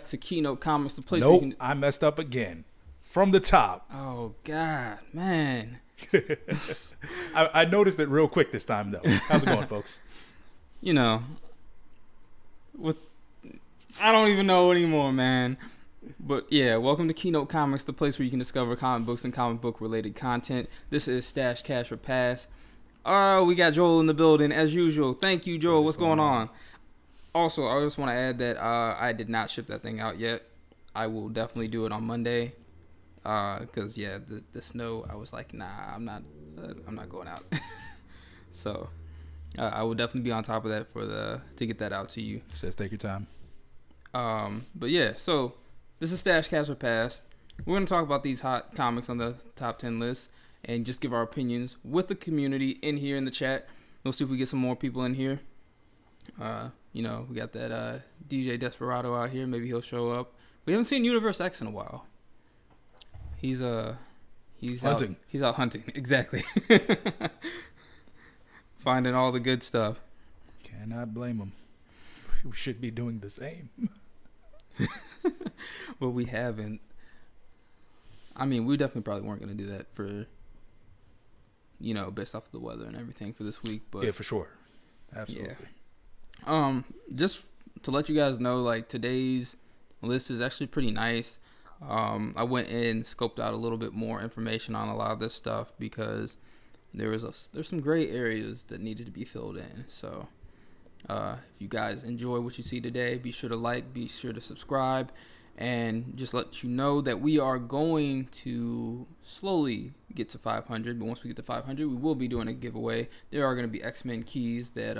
to Keynote Comics, the place where Nope, you can... I messed up again. From the top. Oh, God, man. I noticed it real quick this time, though. How's it going, folks? You know, I don't even know anymore, man. But yeah, welcome to Keynote Comics, the place where you can discover comic books and comic book related content. This is Stash, Cash, or Pass. Oh, we got Joel in the building as usual. Thank you, Joel. What's going on? Also, I just want to add that I did not ship that thing out yet. I will definitely do it on Monday. Because the snow, I was like, nah, I'm not going out. So I will definitely be on top of that to get that out to you. Says take your time. But yeah, so this is Stash, Cash, or Pass. We're going to talk about these hot comics on the top 10 list and just give our opinions with the community in here in the chat. We'll see if we get some more people in here. We got that DJ Desperado out here. Maybe he'll show up. We haven't seen Universe X in a while. He's hunting. He's out hunting. Exactly. Finding all the good stuff. Cannot blame him. We should be doing the same. But we haven't. I mean, we definitely probably weren't going to do that for, based off of the weather and everything for this week. But yeah, for sure. Absolutely. Yeah. Just to let you guys know, like, today's list is actually pretty nice. I went and scoped out a little bit more information on a lot of this stuff because there's some gray areas that needed to be filled in. So if you guys enjoy what you see today, be sure to like, be sure to subscribe, and just let you know that we are going to slowly get to 500. But once we get to 500, we will be doing a giveaway. There are going to be X-Men keys that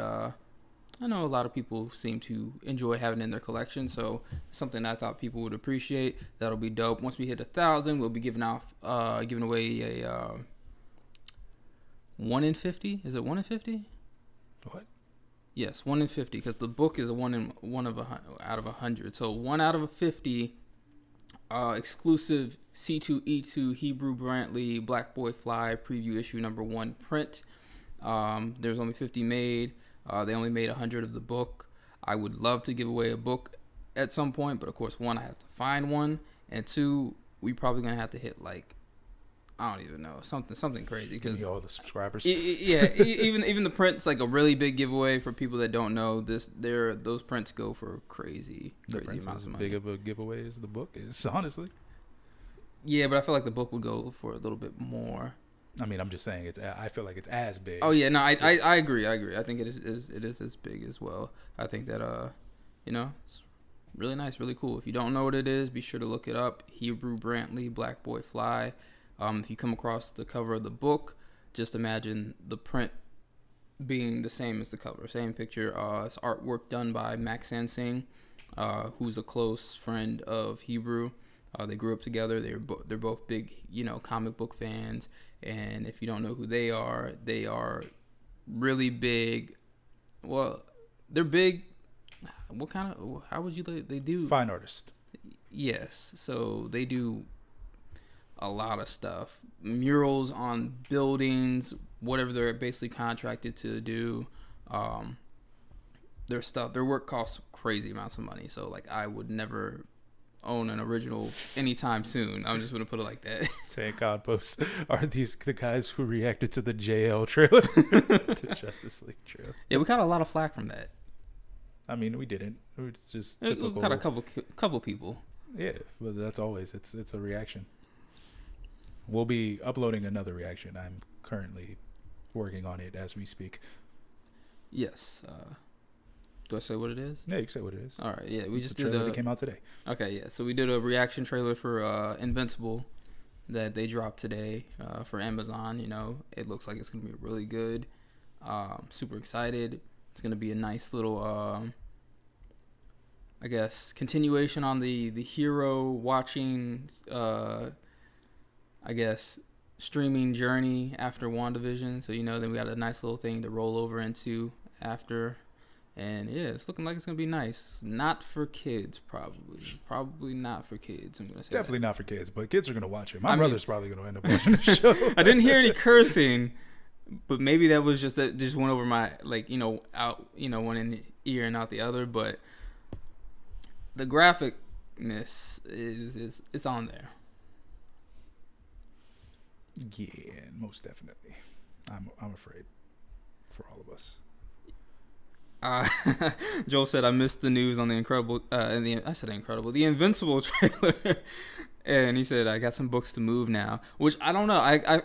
I know a lot of people seem to enjoy having in their collection, so something I thought people would appreciate. That'll be dope. Once we hit 1,000, we'll be giving away a 1 in 50. Is it 1 in 50? What? Yes, 1 in 50, because the book is out of 100. So 1 out of 50 exclusive C2E2 Hebrew Brantley Black Boy Fly preview issue number 1 print. There's only 50 made. They only made 100 of the book. I would love to give away a book at some point, but of course, 1, I have to find one, and 2, we probably gonna have to hit I don't even know, something crazy, because all the subscribers. Even the print's like a really big giveaway for people that don't know this. Those prints go for crazy amounts of money. Big of a giveaway as the book is, honestly. Yeah, but I feel like the book would go for a little bit more. I mean, I'm just saying I feel like it's as big. Oh yeah, no, I agree. I think it is as big as well. I think that it's really nice, really cool. If you don't know what it is, be sure to look it up. Hebrew Brantley Black Boy Fly. If you come across the cover of the book, just imagine the print being the same as the cover, same picture. It's artwork done by Max Sansing, who's a close friend of Hebrew. They grew up together. They're both big, comic book fans. And if you don't know who they are really big. Well, they're big. How would you they do? Fine artist. Yes. So they do a lot of stuff. Murals on buildings, whatever they're basically contracted to do. Their work costs crazy amounts of money. So I would never own an original anytime soon. I'm just gonna put it like that. Thank God posts. Are these the guys who reacted to the JL trailer? The Justice League trailer. Yeah, we got a lot of flack from that. I mean, we didn't. It's just typical. We got a couple people. Yeah, but that's always it's a reaction. We'll be uploading another reaction. I'm currently working on it as we speak. Yes. Do I say what it is? Yeah, you can say what it is. All right. Yeah, we just did. That came out today. Okay. Yeah. So we did a reaction trailer for Invincible that they dropped today for Amazon. It looks like it's gonna be really good. Super excited. It's gonna be a nice little, I guess, continuation on the hero watching, I guess, streaming journey after WandaVision. So then we got a nice little thing to roll over into after. And yeah, it's looking like it's gonna be nice. Not for kids, probably not for kids. I'm gonna say definitely not for kids, but kids are gonna watch it. My brother's probably gonna end up watching the show. I didn't hear any cursing, but maybe that was just went over my out one in ear and out the other. But the graphic epicness is it's on there. Yeah, most definitely. I'm afraid for all of us. Joel said I missed the news on the the Invincible trailer, and he said I got some books to move now, which I don't know. I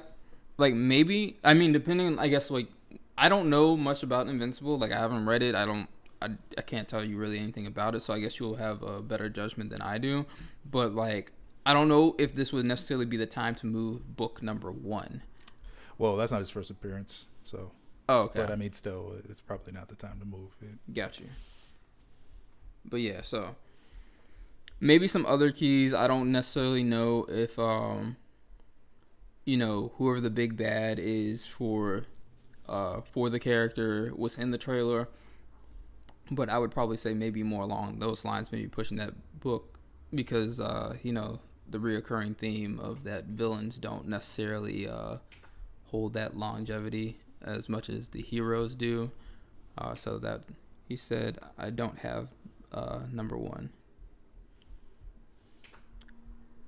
like maybe I mean depending I guess like I don't know much about Invincible. Like I haven't read it. I can't tell you really anything about it. So I guess you'll have a better judgment than I do. But like I don't know if this would necessarily be the time to move book number 1. Well, that's not his first appearance, so. Oh, okay. But I mean, still, it's probably not the time to move it. Got you. But yeah, so maybe some other keys. I don't necessarily know if whoever the big bad is for the character was in the trailer. But I would probably say maybe more along those lines, maybe pushing that book because the reoccurring theme of that villains don't necessarily hold that longevity as much as the heroes do. So that he said I don't have number 1.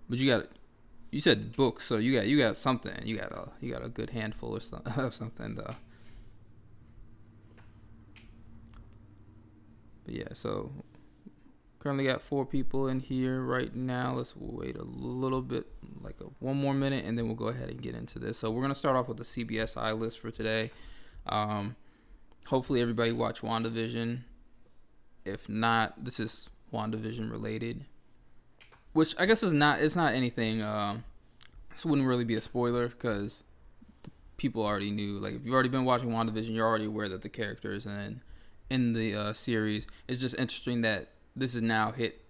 But you said books, so you got something. You got a good handful of something though. But yeah, so currently got 4 people in here right now. Let's wait a little bit, like one more minute, and then we'll go ahead and get into this. So we're going to start off with the CBSI list for today. Hopefully everybody watched WandaVision. If not, this is WandaVision related. Which I guess it's not anything, this wouldn't really be a spoiler because people already knew. Like, if you've already been watching WandaVision, you're already aware that the characters in the series. It's just interesting that this has now hit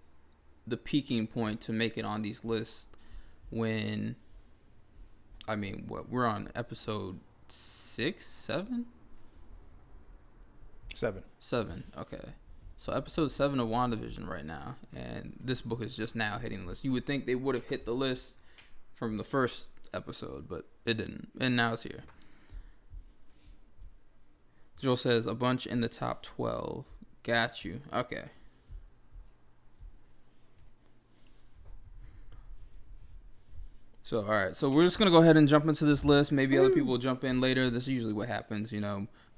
the peaking point to make it on these lists when, we're on episode 6, 7? 7, okay. So episode 7 of WandaVision right now, and this book is just now hitting the list. You would think they would have hit the list from the first episode, but it didn't, and now it's here. Joel says, a bunch in the top 12. Got you. Okay. So, all right. So, we're just going to go ahead and jump into this list. Maybe other people will jump in later. This is usually what happens,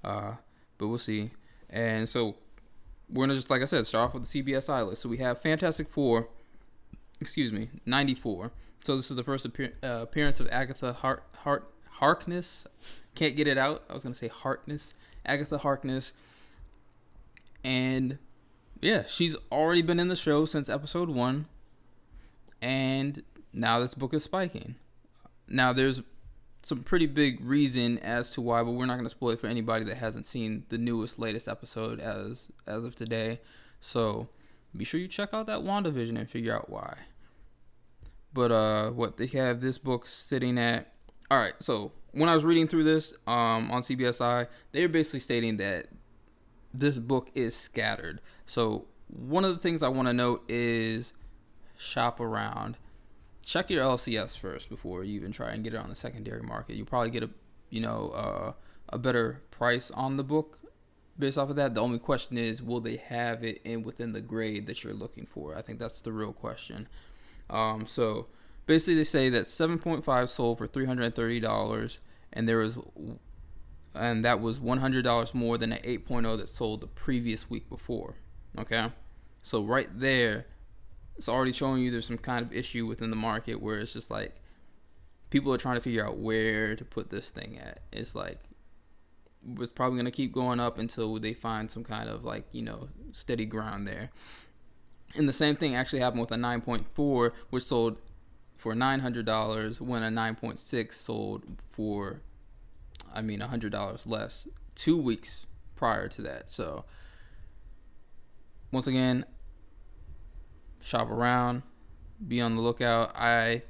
but we'll see. And so, we're going to just, like I said, start off with the CBSI list. So, we have Fantastic Four, 94. So, this is the first appearance of Agatha Harkness. Can't get it out. I was going to say Harkness. Agatha Harkness. And, yeah, she's already been in the show since episode 1. And now this book is spiking. Now, there's some pretty big reason as to why, but we're not going to spoil it for anybody that hasn't seen the latest episode as of today. So be sure you check out that WandaVision and figure out why. But what they have this book sitting at. All right, so when I was reading through this on CBSI, they were basically stating that this book is scattered. So one of the things I want to note is shop around. Check your LCS first before you even try and get it on the secondary market. You'll probably get a better price on the book based off of that. The only question is, will they have it within the grade that you're looking for? I think that's the real question. So basically they say that 7.5 sold for $330, and that was $100 more than an 8.0 that sold the previous week before. Okay, so right there, it's already showing you there's some kind of issue within the market where it's just like people are trying to figure out where to put this thing at. It's like it's probably going to keep going up until they find some kind of steady ground there. And the same thing actually happened with a 9.4, which sold for $900 when a 9.6 sold for $100 less 2 weeks prior to that. So once again, shop around, be on the lookout. I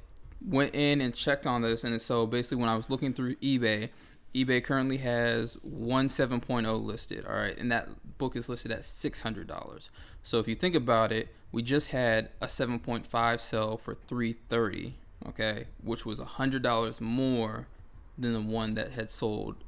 went in and checked on this, and so basically when I was looking through eBay currently has one 7.0 listed, all right, and that book is listed at $600. So if you think about it, we just had a 7.5 sell for $330, okay, which was $100 more than the one that had sold,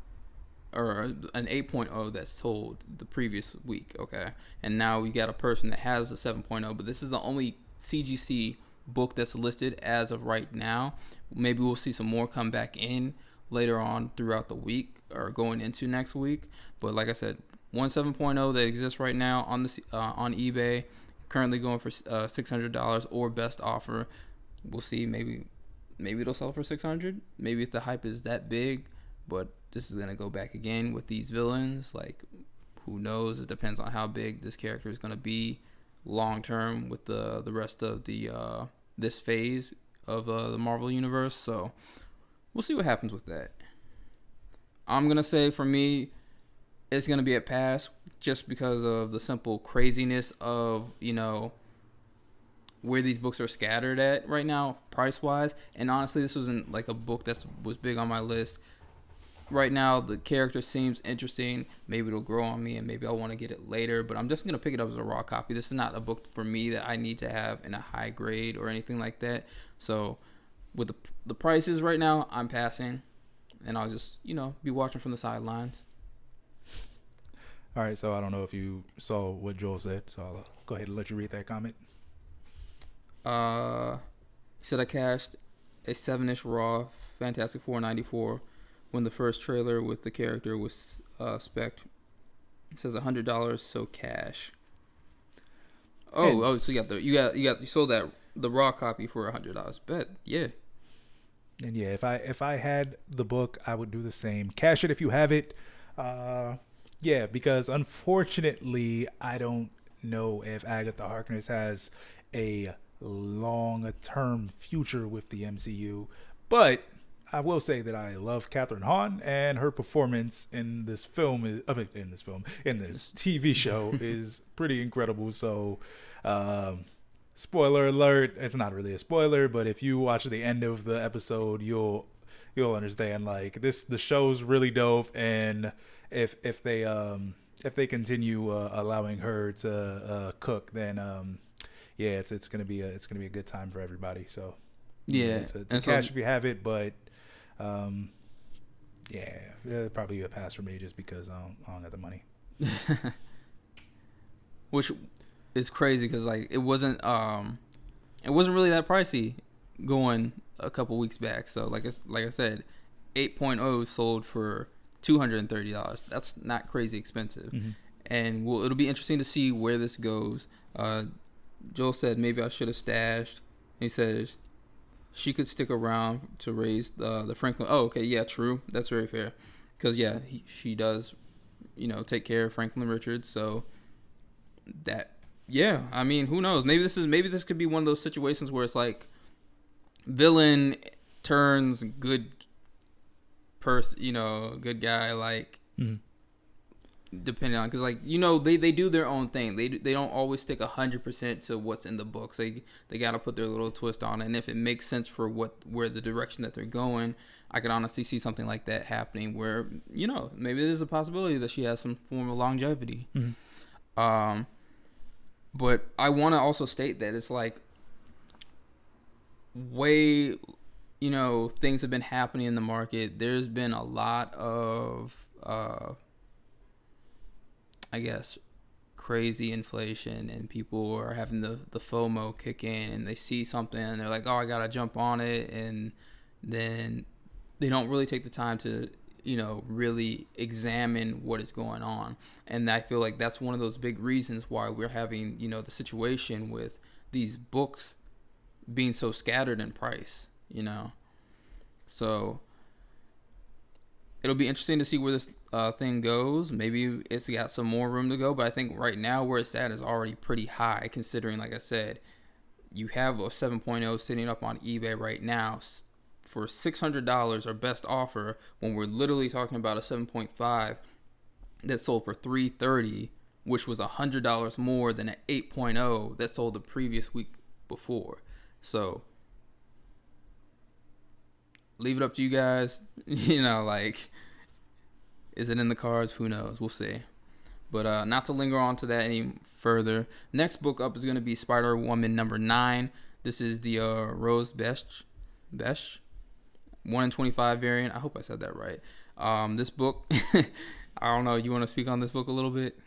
or an 8.0 that sold the previous week, okay? And now we got a person that has a 7.0, but this is the only CGC book that's listed as of right now. Maybe we'll see some more come back in later on throughout the week or going into next week. But like I said, 1.7.0 that exists right now on on eBay, currently going for $600 or best offer. We'll see. Maybe it'll sell for $600. Maybe if the hype is that big. But this is gonna go back again with these villains. Like, who knows? It depends on how big this character is gonna be long term with the rest of the this phase of the Marvel universe. So we'll see what happens with that. I'm gonna say for me, it's gonna be a pass just because of the simple craziness of where these books are scattered at right now, price wise. And honestly, this wasn't like a book that was big on my list. Right now, the character seems interesting. Maybe it'll grow on me, and maybe I'll want to get it later. But I'm just gonna pick it up as a raw copy. This is not a book for me that I need to have in a high grade or anything like that. So, with the prices right now, I'm passing, and I'll just be watching from the sidelines. All right, so I don't know if you saw what Joel said, so I'll go ahead and let you read that comment. He said I cashed a 7-ish raw Fantastic Four 94 when the first trailer with the character was spec'd. It says $100, so cash. So you sold the raw copy for $100. Bet, yeah. And yeah, if I had the book, I would do the same. Cash it if you have it. Yeah, because unfortunately, I don't know if Agatha Harkness has a long-term future with the MCU, but I will say that I love Catherine Hahn, and her performance in this TV show is pretty incredible. So, spoiler alert, it's not really a spoiler, but if you watch the end of the episode, you'll understand, like, the show's really dope. And if they continue allowing her to cook, then yeah, it's gonna be a good time for everybody. So yeah, it's a cash if you have it, but yeah, probably a pass for me just because I don't got the money. Which is crazy because like it wasn't really that pricey going a couple weeks back. So like I said, 8.0 sold for $230. That's not crazy expensive. Mm-hmm. And it'll be interesting to see where this goes. Joel said maybe I should have stashed. He says she could stick around to raise the Franklin. Oh, okay, yeah, true. That's very fair. Because yeah, she does, take care of Franklin Richards. So that, yeah, I mean, who knows? Maybe this could be one of those situations where it's like villain turns good person, good guy, like. Mm-hmm. Depending on, because like they do their own thing. They don't always stick 100% to what's in the books. They got to put their little twist on it. And if it makes sense for where the direction that they're going, I could honestly see something like that happening where maybe there's a possibility that she has some form of longevity. Mm-hmm. But I want to also state that it's like way things have been happening in the market. There's been a lot of I guess crazy inflation, and people are having the FOMO kick in, and they see something and they're like, oh, I gotta jump on it, and then they don't really take the time to really examine what is going on. And I feel like that's one of those big reasons why we're having the situation with these books being so scattered in price. So it'll be interesting to see where this thing goes. Maybe it's got some more room to go, but I think right now where it's at is already pretty high, considering, like I said, you have a 7.0 sitting up on eBay right now for $600 or best offer, when we're literally talking about a 7.5 that sold for $330, which was $100 more than an 8.0 that sold the previous week before. So leave it up to you guys. Like, is it in the cards? Who knows? We'll see. But not to linger on to that any further. Next book up is going to be Spider-Woman number 9. This is the Rose Besch 1 in 25 variant. I hope I said that right. This book, I don't know. You want to speak on this book a little bit?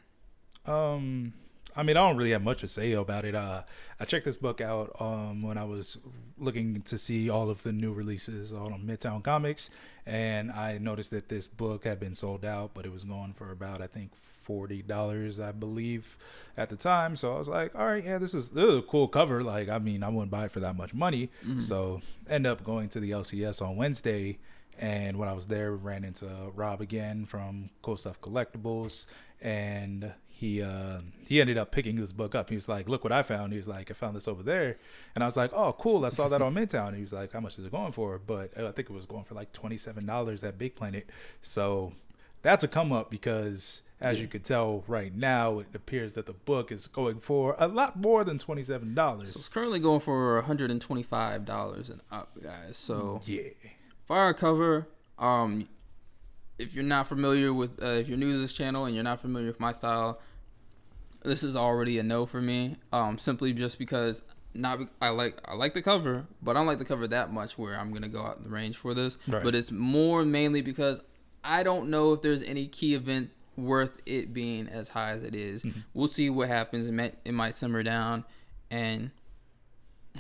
I mean, I don't really have much to say about it. I checked this book out when I was looking to see all of the new releases on Midtown Comics, and I noticed that this book had been sold out, but it was going for about, I think, $40, I believe, at the time. So I was like, all right, yeah, this is a cool cover. Like, I mean, I wouldn't buy it for that much money. So end up going to the LCS on Wednesday, and when I was there, ran into Rob again from Cool Stuff Collectibles, and he ended up picking this book up. He was like, look what I found. He was like, I found this over there. And I was like, oh, cool. I saw that on Midtown. And he was like, how much is it going for? But I think it was going for like $27 at Big Planet. So that's a come up because, as you could tell right now, it appears that the book is going for a lot more than $27. So it's currently going for $125 and up, guys. So yeah. Fire cover. If you're not familiar with, if you're new to this channel and you're not familiar with my style, this is already a no for me. Simply just because I like the cover, but I don't like the cover that much where I'm gonna go out in the range for this. Right. But it's more mainly because I don't know if there's any key event worth it being as high as it is. We'll see what happens. It might simmer down, and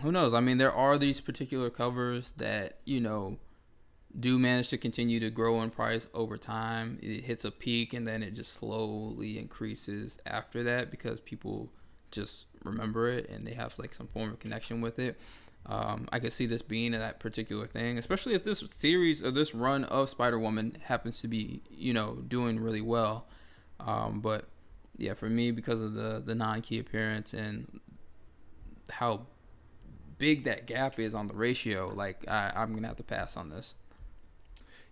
who knows? I mean, there are these particular covers that, you know, do manage to continue to grow in price over time. It hits a peak and then it just slowly increases after that because people just remember it and they have like some form of connection with it. I could see this being that particular thing, especially if this series or this run of Spider-Woman happens to be, you know, doing really well. But yeah, for me, because of the non-key appearance and how big that gap is on the ratio, like I'm gonna have to pass on this.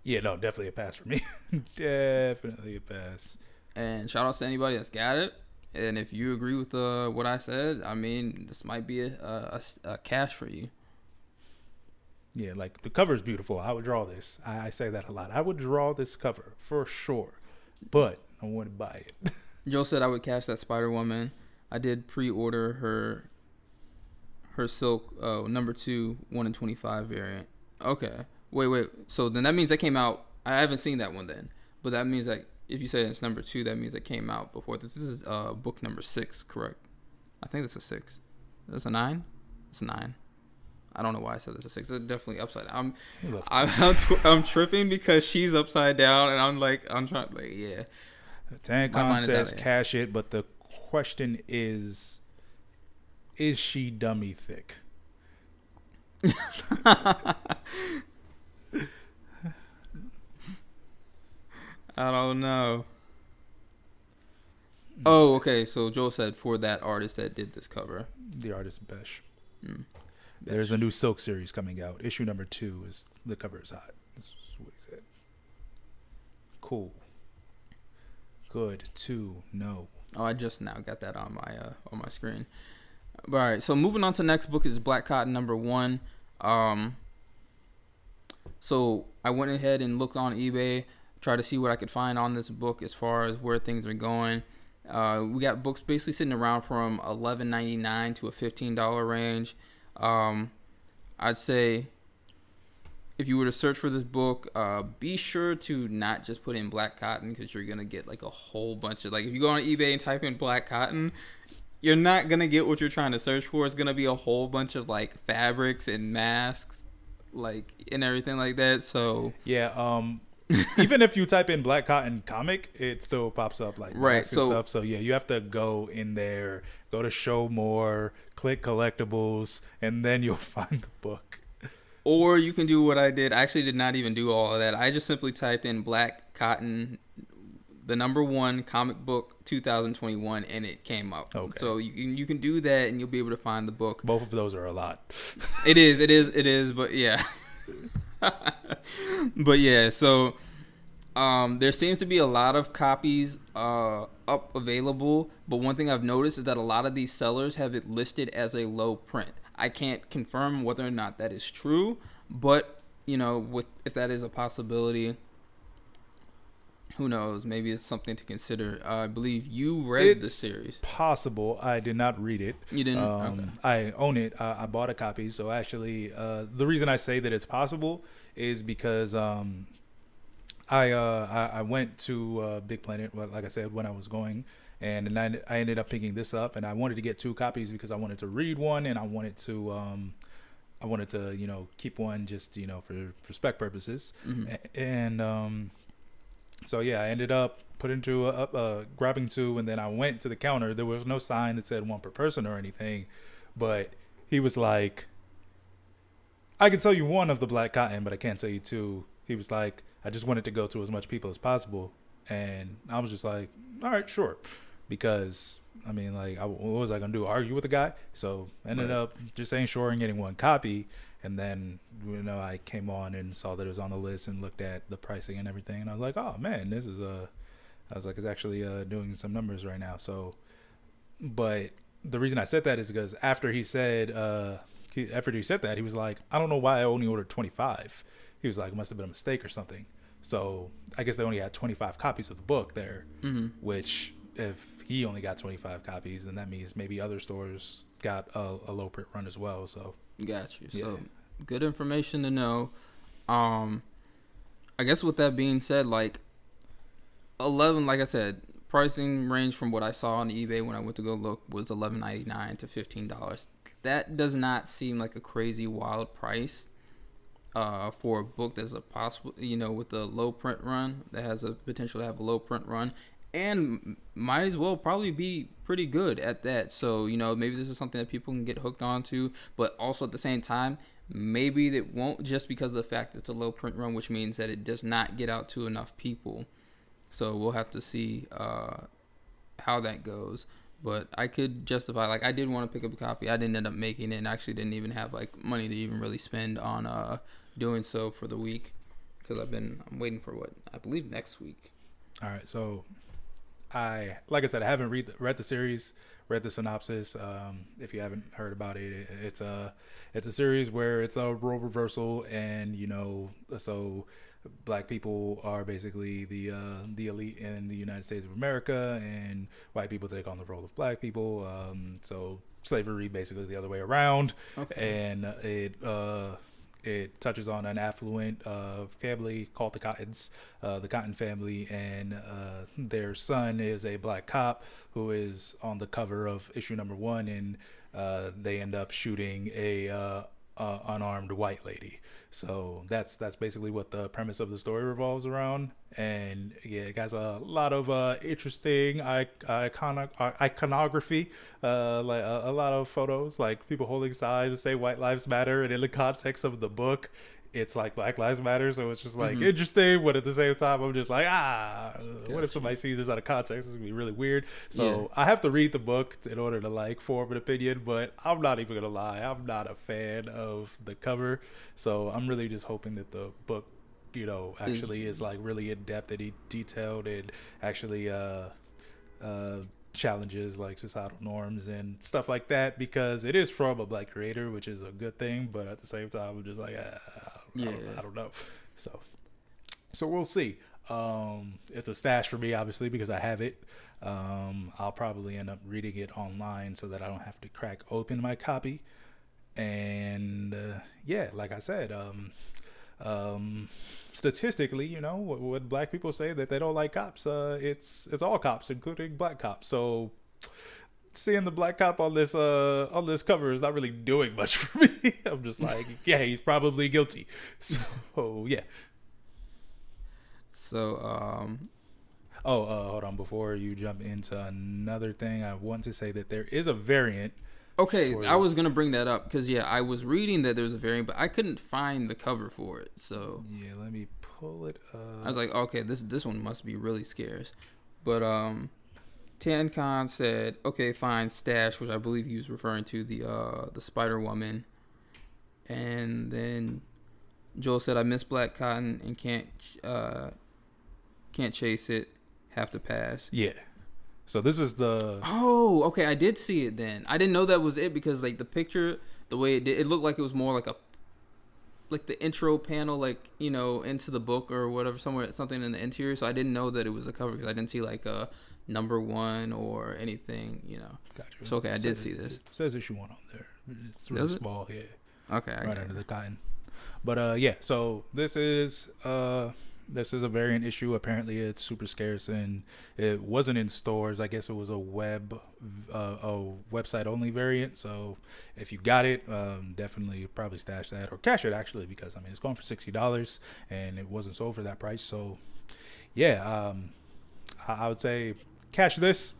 Yeah, no, definitely a pass for me. Definitely a pass. And shout out to anybody that's got it. And if you agree with what I said, I mean, this might be a cash for you. Yeah, like the cover is beautiful. I would draw this. I say that a lot. I would draw this cover for sure, but I wouldn't buy it. Joe said I would cash that Spider-Woman. I did pre-order her Silk number 2 1 in 25 variant. Okay. Wait. So then that means that came out. I haven't seen that one then. But that means that if you say it's number 2, that means it came out before this. This is book number 6, correct? I think this is 6. Is this a 9? It's a 9. I don't know why I said this is 6. It's definitely upside down. I'm tripping because she's upside down, and I'm trying, like, yeah. Tancon says cash it, but the question is she dummy thick? I don't know. Oh, okay. So Joel said for that artist that did this cover. The artist Besh. There's a new Silk series coming out. Issue number 2 is the cover is hot. That's what he said. Cool. Good to know. Oh, I just now got that on my screen. All right. So moving on to the next book is Black Cotton number 1. So I went ahead and looked on eBay. Try to see what I could find on this book as far as where things are going. We got books basically sitting around from $11.99 to a $15 range. I'd say if you were to search for this book, be sure to not just put in Black Cotton because you're going to get like a whole bunch of, like, if you go on eBay and type in Black Cotton, you're not going to get what you're trying to search for. It's going to be a whole bunch of like fabrics and masks, like, and everything like that. So yeah, even if you type in Black Cotton comic, it still pops up like right. So stuff. So yeah, you have to go in there, go to show more, click collectibles, and then you'll find the book. Or you can do what I did. I actually did not even do all of that. I just simply typed in Black Cotton, the number 1 comic book 2021, and it came up. Okay. So you can do that, and you'll be able to find the book. Both of those are a lot. It is. But yeah. But yeah, so there seems to be a lot of copies up available, but one thing I've noticed is that a lot of these sellers have it listed as a low print. I can't confirm whether or not that is true, but you know, if that is a possibility, who knows? Maybe it's something to consider. I believe you read the series. Possible. I did not read it. You didn't? Okay. I own it. I bought a copy. So actually, the reason I say that it's possible is because I went to Big Planet, like I said, when I was going, and then I ended up picking this up, and I wanted to get 2 copies because I wanted to read one, and I wanted to keep one just for spec purposes. And so yeah, I ended up grabbing 2, and then I went to the counter. There was no sign that said 1 per person or anything, but he was like, I can tell you 1 of the black cotton, but I can't tell you 2. He was like, I just wanted to go to as much people as possible. And I was just like, all right, sure. Because, I mean, like, what was I going to do? Argue with the guy? So I ended up just saying sure and getting 1 copy. And then, I came on and saw that it was on the list and looked at the pricing and everything. And I was like, oh, man, it's actually doing some numbers right now. So, but the reason I said that is because after he said that, he was like, I don't know why I only ordered 25. He was like, it must have been a mistake or something. So I guess they only had 25 copies of the book there, which if he only got 25 copies, then that means maybe other stores got a low print run as well. So got you. Yeah. So good information to know. I guess with that being said, like 11, like I said, pricing range from what I saw on eBay when I went to go look was $11.99 to $15. That does not seem like a crazy wild price for a book that's a possible, with a low print run, that has a potential to have a low print run, and might as well probably be pretty good at that. So, maybe this is something that people can get hooked onto, but also at the same time, maybe that won't, just because of the fact that it's a low print run, which means that it does not get out to enough people. So we'll have to see how that goes. But I could justify, like, I did want to pick up a copy. I didn't end up making it, and actually didn't even have like money to even really spend on doing so for the week, because I'm waiting for I believe next week. All right, so like I said, I haven't read the series, read the synopsis. If you haven't heard about it, it's a series where it's a role reversal, and so black people are basically the elite in the United States of America, and white people take on the role of black people. So slavery basically the other way around. Okay. And it touches on an affluent family called the Cottons, the Cotton family, and their son is a black cop who is on the cover of issue number 1, and they end up shooting a unarmed white lady. So that's basically what the premise of the story revolves around. And yeah, it has a lot of interesting iconography, like a lot of photos, like people holding signs that say White Lives Matter, and in the context of the book, it's like Black Lives Matter. So it's just like interesting, but at the same time, I'm just like, what if somebody sees this out of context? It's gonna be really weird. So I have to read the book in order to like form an opinion, but I'm not even gonna lie, I'm not a fan of the cover. So I'm really just hoping that the book, actually is like really in depth and detailed, and actually challenges like societal norms and stuff like that, because it is from a black creator, which is a good thing. But at the same time, I'm just like, I don't know. So we'll see. It's a stash for me, obviously, because I have it. I'll probably end up reading it online so that I don't have to crack open my copy. And like I said, statistically, what black people say that they don't like cops, it's all cops, including black cops. So seeing the black cop on this cover is not really doing much for me. I'm just like, yeah, he's probably guilty. So yeah. So hold on, before you jump into another thing, I want to say that there is a variant. Okay, I was gonna bring that up because I was reading that there's a variant, but I couldn't find the cover for it. So yeah, let me pull it up. I was like, okay, this one must be really scarce. But Tankon said, okay, fine, stash, which I believe he was referring to the Spider Woman. And then Joel said, I miss Black Cotton and can't chase it, have to pass. Yeah. So this is the... Oh, okay, I did see it then. I didn't know that was it because like the picture, the way it did, it looked like it was more like the intro panel, like, into the book or whatever, something in the interior. So I didn't know that it was a cover because I didn't see like a number 1 or anything, Gotcha. So okay, I did see this. It says issue 1 on there. It's really small, yeah. Okay. Right under the cotton. But so this is This is a variant issue. Apparently, it's super scarce, and it wasn't in stores. I guess it was a website only variant. So, if you got it, definitely probably stash that or cash it actually, because I mean it's going for $60 and it wasn't sold for that price. So, yeah, I would say cash this.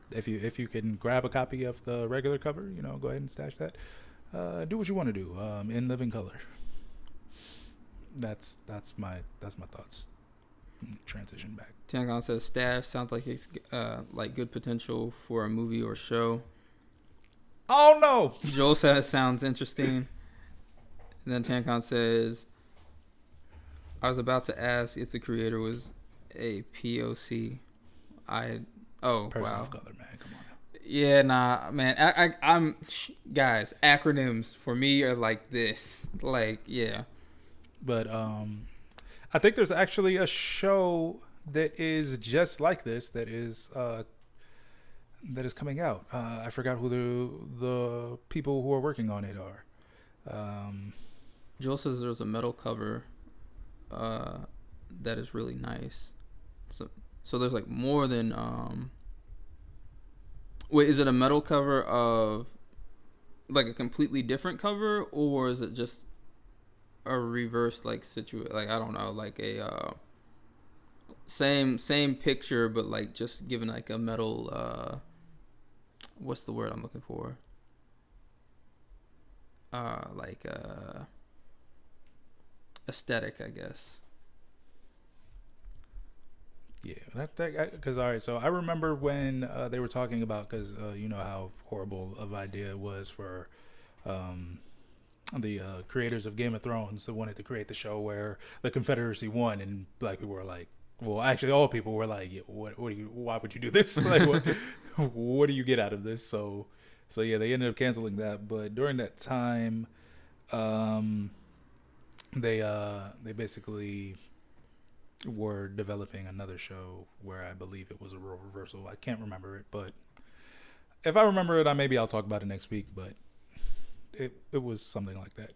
If you can grab a copy of the regular cover, go ahead and stash that. Do what you want to do in living color. That's my thoughts. Transition back. Tangon says staff sounds like it's like good potential for a movie or show. Oh no! Joel says sounds interesting. And then Tancon says, I was about to ask if the creator was a POC. Person wow. of color, man. Come on. Yeah, nah, man. I'm guys. Acronyms for me are like this. Like, yeah. But I think there's actually a show that is just like this that is coming out. I forgot who the people who are working on it are. Joel says there's a metal cover that is really nice. So there's like more than wait, is it a metal cover of like a completely different cover, or is it just a reverse like situation? Like, I don't know, like a same picture but like just given like a metal what's the word I'm looking for? Like aesthetic, I guess. Yeah, because all right. So I remember when they were talking about, because you know how horrible of idea it was for the creators of Game of Thrones that wanted to create the show where the Confederacy won, and black people were like, well, actually, all people were like, yeah, why would you do this? Like, what do you get out of this? So yeah, they ended up canceling that. But during that time, they basically were developing another show where I believe it was a role reversal. I can't remember it, but if I remember it, maybe I'll talk about it next week. But it was something like that.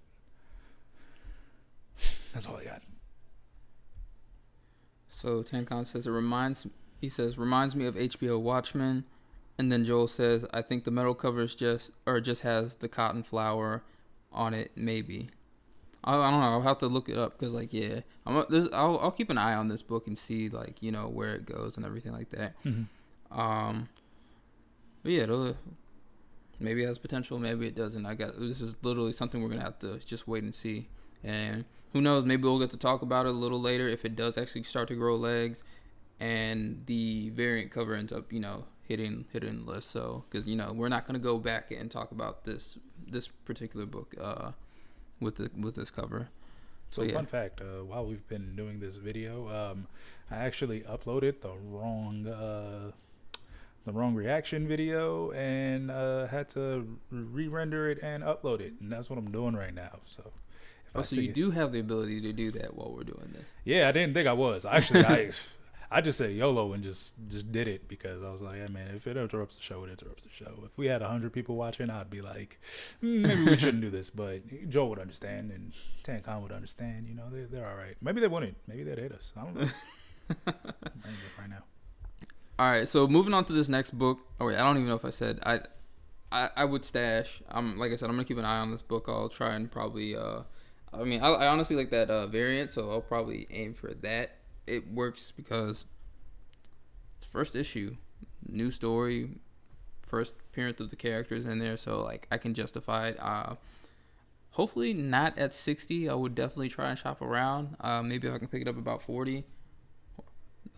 That's all I got. So Tancon says reminds me of HBO Watchmen, and then Joel says I think the metal cover is just has the cotton flower on it, maybe. I don't know. I'll have to look it up because, like, yeah, I'll keep an eye on this book and see, like, where it goes and everything like that. Mm-hmm. But yeah, maybe it has potential, maybe it doesn't. This is literally something we're gonna have to just wait and see, and who knows? Maybe we'll get to talk about it a little later if it does actually start to grow legs, and the variant cover ends up, hitting the list. So, because we're not gonna go back and talk about this particular book. With this cover. So yeah. Fun fact, while we've been doing this video, I actually uploaded the wrong reaction video and had to re-render it and upload it, and that's what I'm doing right now. So so you do have the ability to do that while we're doing this? Yeah, I didn't think I was. Actually, I just said YOLO and just did it because I was like, hey, man, if it interrupts the show, it interrupts the show. If we had 100 people watching, I'd be like, maybe we shouldn't do this. But Joe would understand and Tancon would understand. They're all right. Maybe they wouldn't. Maybe they'd hate us. I don't know. Right now. All right, so moving on to this next book. Oh wait, I don't even know if I said I would stash. Like I said, I'm gonna keep an eye on this book. I'll try and probably. I honestly like that variant, so I'll probably aim for that. It works because it's first issue, new story, first appearance of the characters in there, so like I can justify it. Hopefully not at 60. I would definitely try and shop around. Maybe if I can pick it up about 40,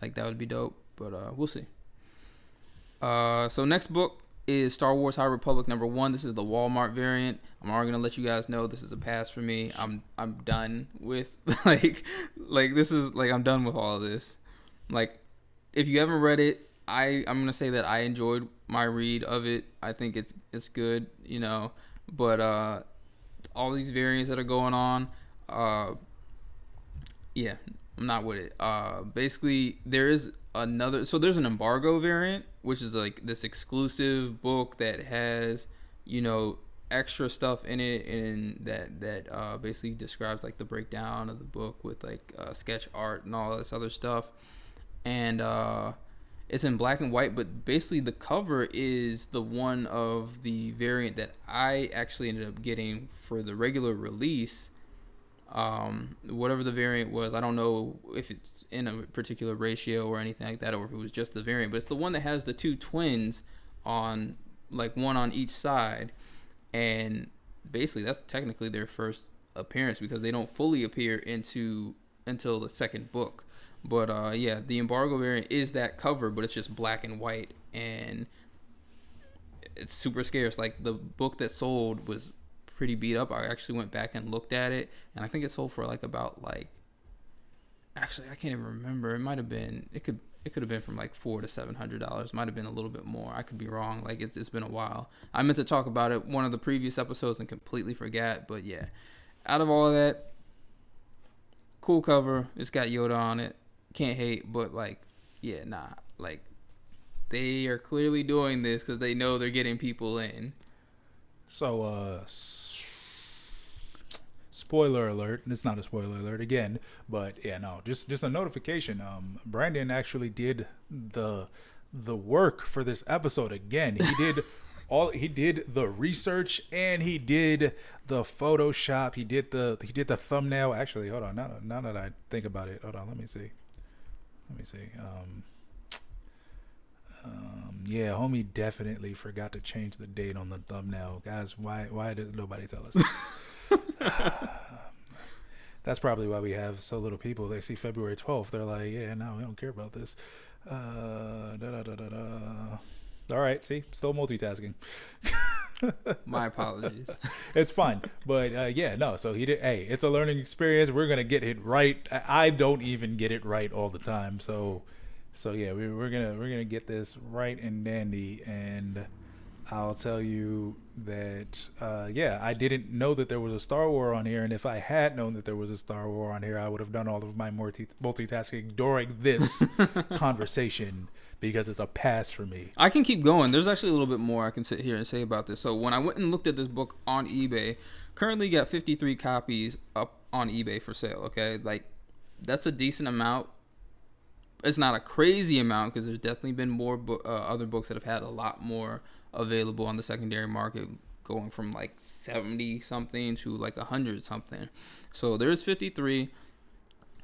like that would be dope. But we'll see. So next book is Star Wars High Republic #1. This is the Walmart variant. I'm already gonna let you guys know this is a pass for me. I'm done with like this is like I'm done with all of this. Like, if you haven't read it, I'm gonna say that I enjoyed my read of it. I think it's good, But all these variants that are going on, yeah, I'm not with it. Basically, there's an embargo variant, which is like this exclusive book that has, extra stuff in it, and that basically describes like the breakdown of the book with like sketch art and all this other stuff. And it's in black and white, but basically the cover is the one of the variant that I actually ended up getting for the regular release. Whatever the variant was, I don't know if it's in a particular ratio or anything like that, or if it was just the variant, but it's the one that has the two twins on, like, one on each side. And basically that's technically their first appearance, because they don't fully appear until the second book. But yeah, the embargo variant is that cover, but it's just black and white, and it's super scarce. Like, the book that sold was pretty beat up. I actually went back and looked at it, and I think it sold for like about like, actually I can't even remember. It might have been, it could have been from like $400 to $700. Might have been a little bit more. I could be wrong. Like, it's been a while. I meant to talk about it one of the previous episodes and completely forgot. But yeah, out of all of that, cool cover. It's got Yoda on it. Can't hate, but like, yeah, nah. Like, they are clearly doing this because they know they're getting people in. So, spoiler alert. It's not a spoiler alert again, but yeah, no, just a notification. Brandon actually did the work for this episode again. He did the research, and he did the Photoshop. He did the thumbnail. Actually, hold on. Now that I think about it, hold on. Let me see. Yeah, homie definitely forgot to change the date on the thumbnail. Guys, why did nobody tell us this? That's probably why we have so little people. They see February 12th. They're like, yeah, no, we don't care about this. All right, see? Still multitasking. My apologies. It's fine. But yeah, no, so he did. Hey, it's a learning experience. We're going to get it right. I don't even get it right all the time. So yeah, we're gonna get this right and dandy, and I'll tell you that yeah, I didn't know that there was a Star Wars on here, and if I had known that there was a Star Wars on here, I would have done all of my multitasking during this conversation, because it's a pass for me. I can keep going. There's actually a little bit more I can sit here and say about this. So when I went and looked at this book on eBay, currently got 53 copies up on eBay for sale. Okay, like, that's a decent amount. It's not a crazy amount, because there's definitely been more other books that have had a lot more available on the secondary market, going from like 70 something to like 100 something. So there's 53,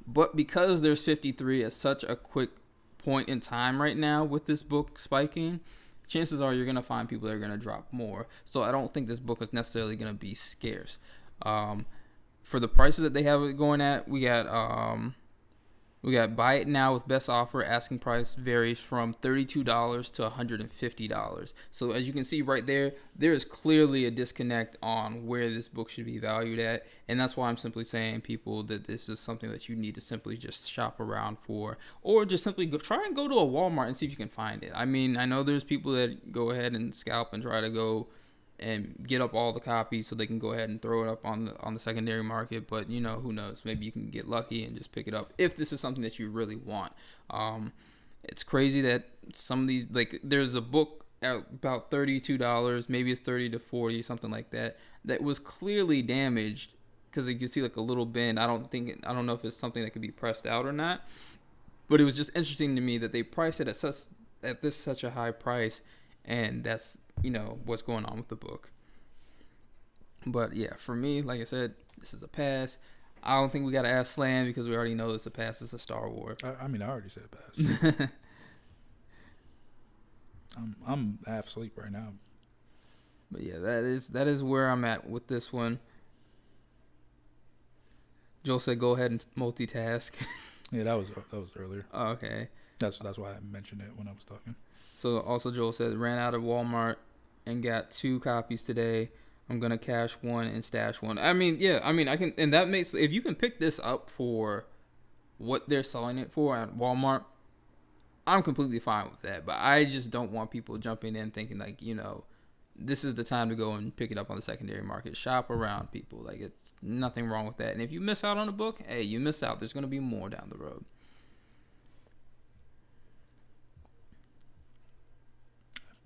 but because there's 53 at such a quick point in time right now with this book spiking, chances are you're going to find people that are going to drop more. So I don't think this book is necessarily going to be scarce. For the prices that they have it going at, we got buy it now with best offer. Asking price varies from $32 to $150. So as you can see right there, there is clearly a disconnect on where this book should be valued at. And that's why I'm simply saying, people, that this is something that you need to simply just shop around for, or just simply try and go to a Walmart and see if you can find it. I mean, I know there's people that go ahead and scalp and try to go and get up all the copies so they can go ahead and throw it up on the secondary market. But, you know, who knows? Maybe you can get lucky and just pick it up if this is something that you really want. It's crazy that some of these, like, there's a book at about $32, maybe it's $30 to $40, something like that, that was clearly damaged, because you can see like a little bend. I don't know if it's something that could be pressed out or not, but it was just interesting to me that they priced it at such a high price, and that's, you know, what's going on with the book. But yeah, for me, like I said, this is a pass. I don't think we got to ask Slam, because we already know it's a pass. It's a Star Wars. I mean, I already said pass. I'm half asleep right now. But yeah, that is where I'm at with this one. Joel said, "Go ahead and multitask." Yeah, that was earlier. Oh, okay. That's why I mentioned it when I was talking. So also, Joel said, ran out of Walmart and got 2 copies today. I'm gonna cash one and stash one. I mean, yeah, I can, and that makes, if you can pick this up for what they're selling it for at Walmart, I'm completely fine with that. But I just don't want people jumping in thinking like, you know, this is the time to go and pick it up on the secondary market. Shop around, people. Like, it's nothing wrong with that. And if you miss out on a book, hey, you miss out. There's gonna be more down the road.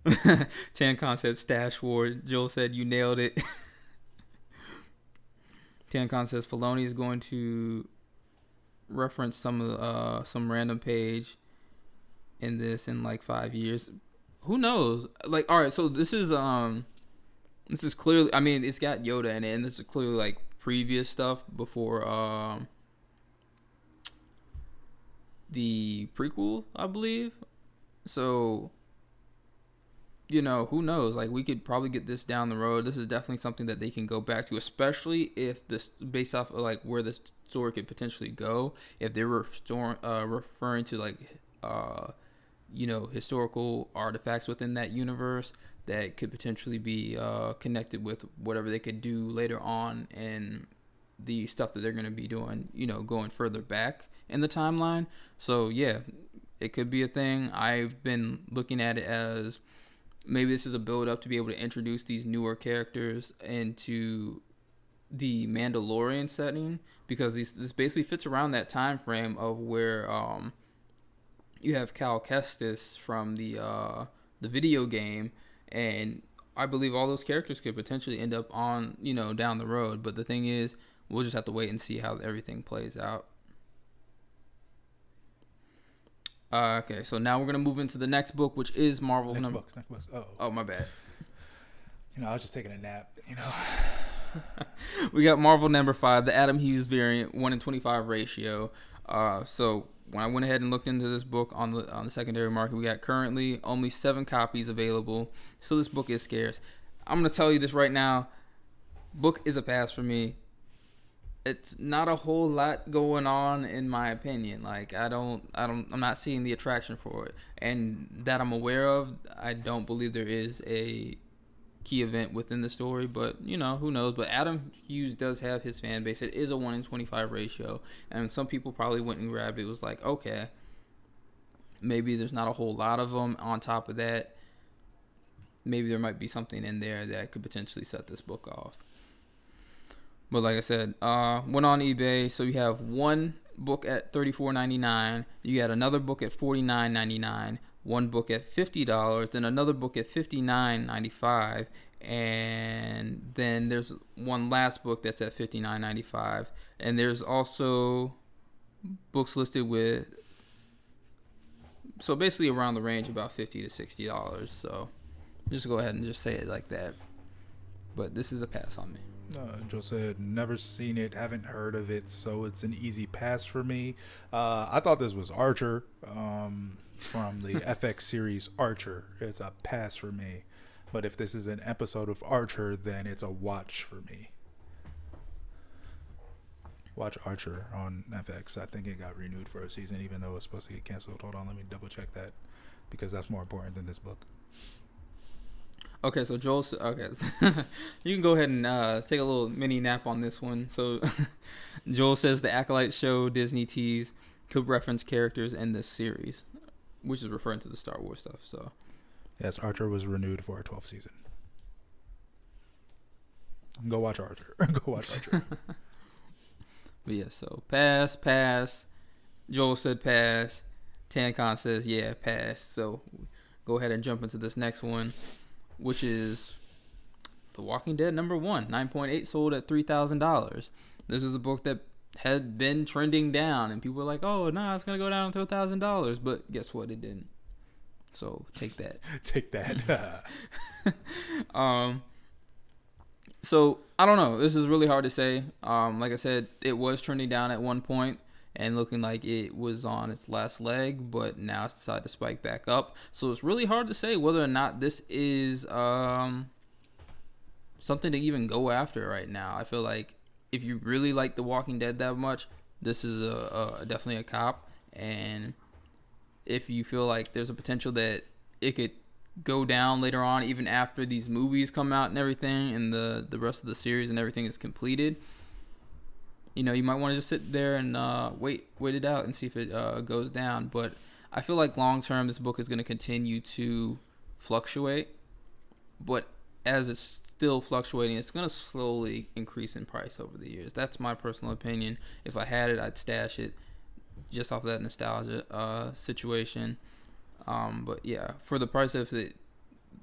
Tancon said Stash War. Joel said you nailed it. Tancon says Filoni is going to reference some random page in this in like 5 years. Who knows? Like, all right, so this is clearly, I mean, it's got Yoda in it, and this is clearly like previous stuff before the prequel, I believe. So, you know, who knows? Like, we could probably get this down the road. This is definitely something that they can go back to, especially if this, based off of like where the story could potentially go. If they're referring to like, you know, historical artifacts within that universe that could potentially be connected with whatever they could do later on and the stuff that they're going to be doing, you know, going further back in the timeline. So yeah, it could be a thing. I've been looking at it as maybe this is a build up to be able to introduce these newer characters into the Mandalorian setting, because this basically fits around that time frame of where you have Cal Kestis from the video game, and I believe all those characters could potentially end up on, you know, down the road. But the thing is, we'll just have to wait and see how everything plays out. Okay, so now we're gonna move into the next book, which is Marvel. Next book. Oh, my bad. You know, I was just taking a nap. You know, we got Marvel number 5, the Adam Hughes variant, 1-in-25 ratio. So when I went ahead and looked into this book on the secondary market, we got currently only 7 copies available. So this book is scarce. I'm gonna tell you this right now. Book is a pass for me. It's not a whole lot going on, in my opinion. Like, I'm not seeing the attraction for it, and that I'm aware of. I don't believe there is a key event within the story, but you know, who knows. But Adam Hughes does have his fan base. It is a 1-in-25 ratio, and some people probably went and grabbed it. It was like, okay, maybe there's not a whole lot of them. On top of that, maybe there might be something in there that could potentially set this book off. But like I said, went on eBay. So you have one book at $34.99. You got another book at $49.99. One book at $50. Then another book at $59.95. And then there's one last book that's at $59.95. And there's also books listed with, so basically around the range about $50 to $60. So just go ahead and just say it like that. But this is a pass on me. Joe said, never seen it, haven't heard of it, so it's an easy pass for me. I thought this was Archer, from the FX series Archer. It's a pass for me. But if this is an episode of Archer, then it's a watch for me. Watch Archer on FX. I think it got renewed for a season, even though it's supposed to get canceled. Hold on, let me double check that, because that's more important than this book. Okay, so Joel, okay, you can go ahead and take a little mini nap on this one. So Joel says the Acolyte show Disney tease could reference characters in this series, which is referring to the Star Wars stuff. So yes, Archer was renewed for a 12th season. Go watch Archer. Go watch Archer. But yeah, so pass. Joel said pass. Tancon says yeah, pass. So go ahead and jump into this next one, which is The Walking Dead number 1, 9.8, sold at $3,000. This is a book that had been trending down, and people were like, oh, nah, it's going to go down to $1,000. But guess what? It didn't. So take that. Take that. So I don't know. This is really hard to say. Like I said, it was trending down at one point and looking like it was on its last leg, but now it's decided to spike back up. So it's really hard to say whether or not this is something to even go after right now. I feel like if you really like The Walking Dead that much, this is definitely a cop. And if you feel like there's a potential that it could go down later on, even after these movies come out and everything, and the rest of the series and everything is completed, you know, you might want to just sit there and wait it out and see if it goes down. But I feel like long term, this book is going to continue to fluctuate. But as it's still fluctuating, it's going to slowly increase in price over the years. That's my personal opinion. If I had it, I'd stash it just off of that nostalgia situation. But yeah, for the price of it,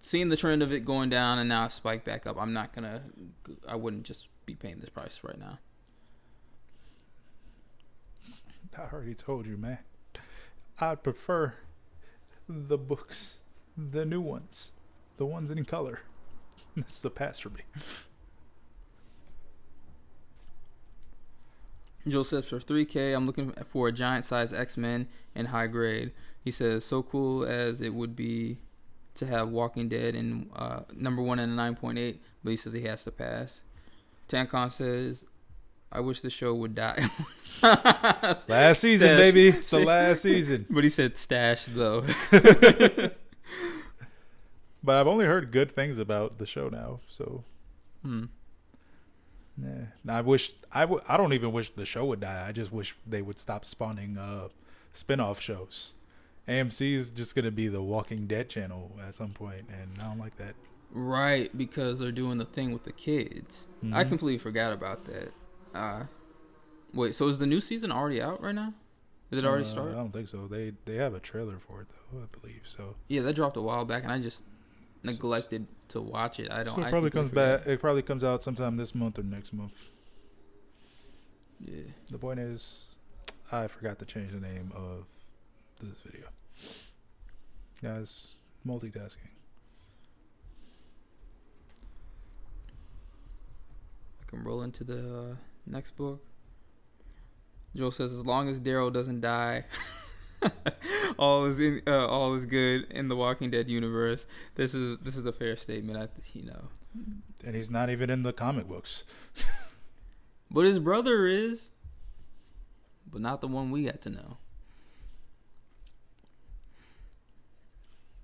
seeing the trend of it going down and now spike back up, I wouldn't just be paying this price right now. I already told you, man. I'd prefer the books, the new ones, the ones in color. This is a pass for me. Joel says for $3K, I'm looking for a giant size X-Men in high grade. He says, so cool as it would be to have Walking Dead in number 1 and a 9.8, but he says he has to pass. Tancon says, I wish the show would die. Last season, Stash. baby. It's the last season. But he said stash, though. But I've only heard good things about the show now, so... Yeah. I don't even wish the show would die. I just wish they would stop spawning spin-off shows. AMC is just going to be the Walking Dead channel at some point, and I don't like that. Right, because they're doing the thing with the kids. Mm-hmm. I completely forgot about that. Wait, so is the new season already out right now? Did it already start? I don't think so. They have a trailer for it, though, I believe. So Yeah, that dropped a while back, and I just neglected to watch it. So it probably comes back. It probably comes out sometime this month or next month. Yeah. The point is, I forgot to change the name of this video. Guys, multitasking. I can roll into the next book. Joel says, as long as Daryl doesn't die, all is good in the Walking Dead universe. This is a fair statement. And he's not even in the comic books. But his brother is, but not the one we got to know.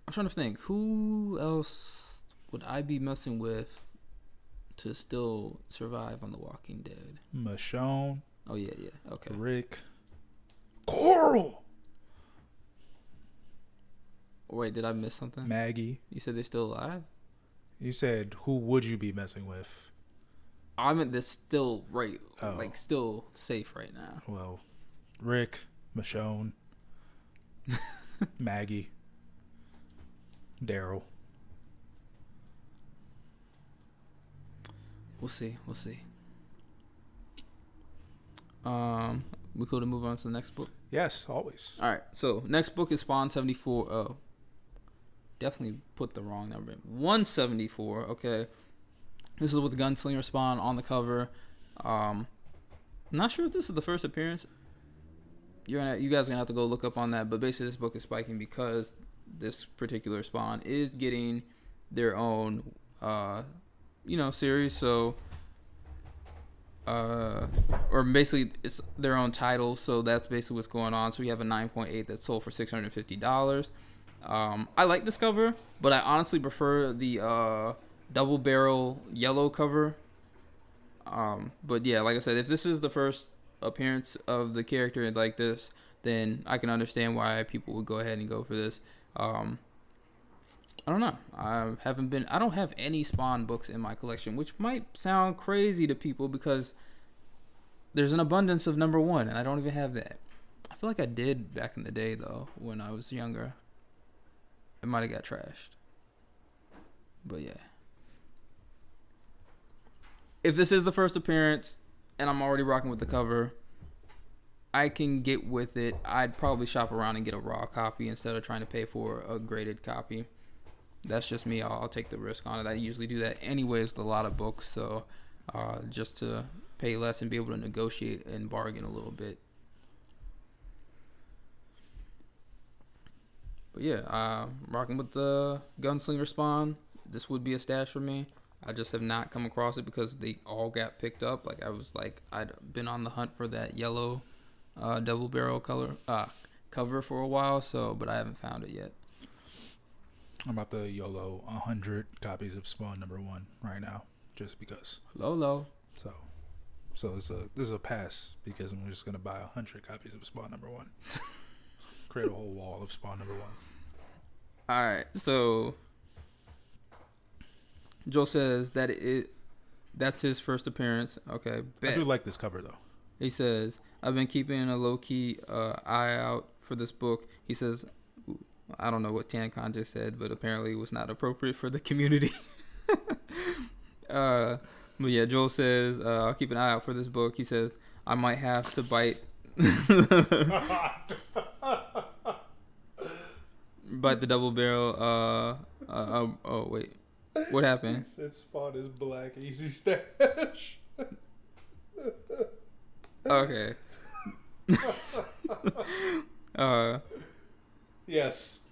I'm trying to think, who else would I be messing with to still survive on The Walking Dead? Michonne. Oh, yeah, okay. Rick. Coral! Wait, did I miss something? Maggie. You said they're still alive? You said, who would you be messing with? I meant they're still Oh. still safe right now. Well, Rick, Michonne, Maggie, Daryl. We'll see. We could move on to the next book. Yes, always. All right. So next book is Spawn 74. Oh, definitely put the wrong number in. 174. Okay. This is with the Gunslinger Spawn on the cover. I'm not sure if this is the first appearance. You guys are gonna have to go look up on that. But basically, this book is spiking because this particular Spawn is getting their own, series. So. Or basically it's their own title, so that's basically what's going on. So we have a 9.8 that's sold for $650. I like this cover, but I honestly prefer the double barrel yellow cover. But yeah, like I said, if this is the first appearance of the character like this, then I can understand why people would go ahead and go for this. I don't know. I don't have any Spawn books in my collection, which might sound crazy to people because there's an abundance of number 1, and I don't even have that. I feel like I did back in the day, though, when I was younger. It might have got trashed. But yeah. If this is the first appearance, and I'm already rocking with the cover, I can get with it. I'd probably shop around and get a raw copy instead of trying to pay for a graded copy. That's just me. I'll take the risk on it. I usually do that anyways with a lot of books, so just to pay less and be able to negotiate and bargain a little bit. But yeah, rocking with the Gunslinger Spawn. This would be a stash for me. I just have not come across it because they all got picked up. I'd been on the hunt for that yellow double barrel cover for a while, but I haven't found it yet. I'm about to YOLO 100 copies of Spawn number 1 right now, just because. Lolo. So this is a pass because I'm just gonna buy 100 copies of Spawn number 1. Create a whole wall of Spawn number 1s. All right, so Joel says that's his first appearance. Okay, bet. I do like this cover though. He says, I've been keeping a low-key eye out for this book. He says, I don't know what TanCon just said, but apparently it was not appropriate for the community. But yeah, Joel says, I'll keep an eye out for this book. He says, I might have to bite bite the double barrel. Oh, wait. What happened? He said Spot is black, easy stash. Okay. Yes.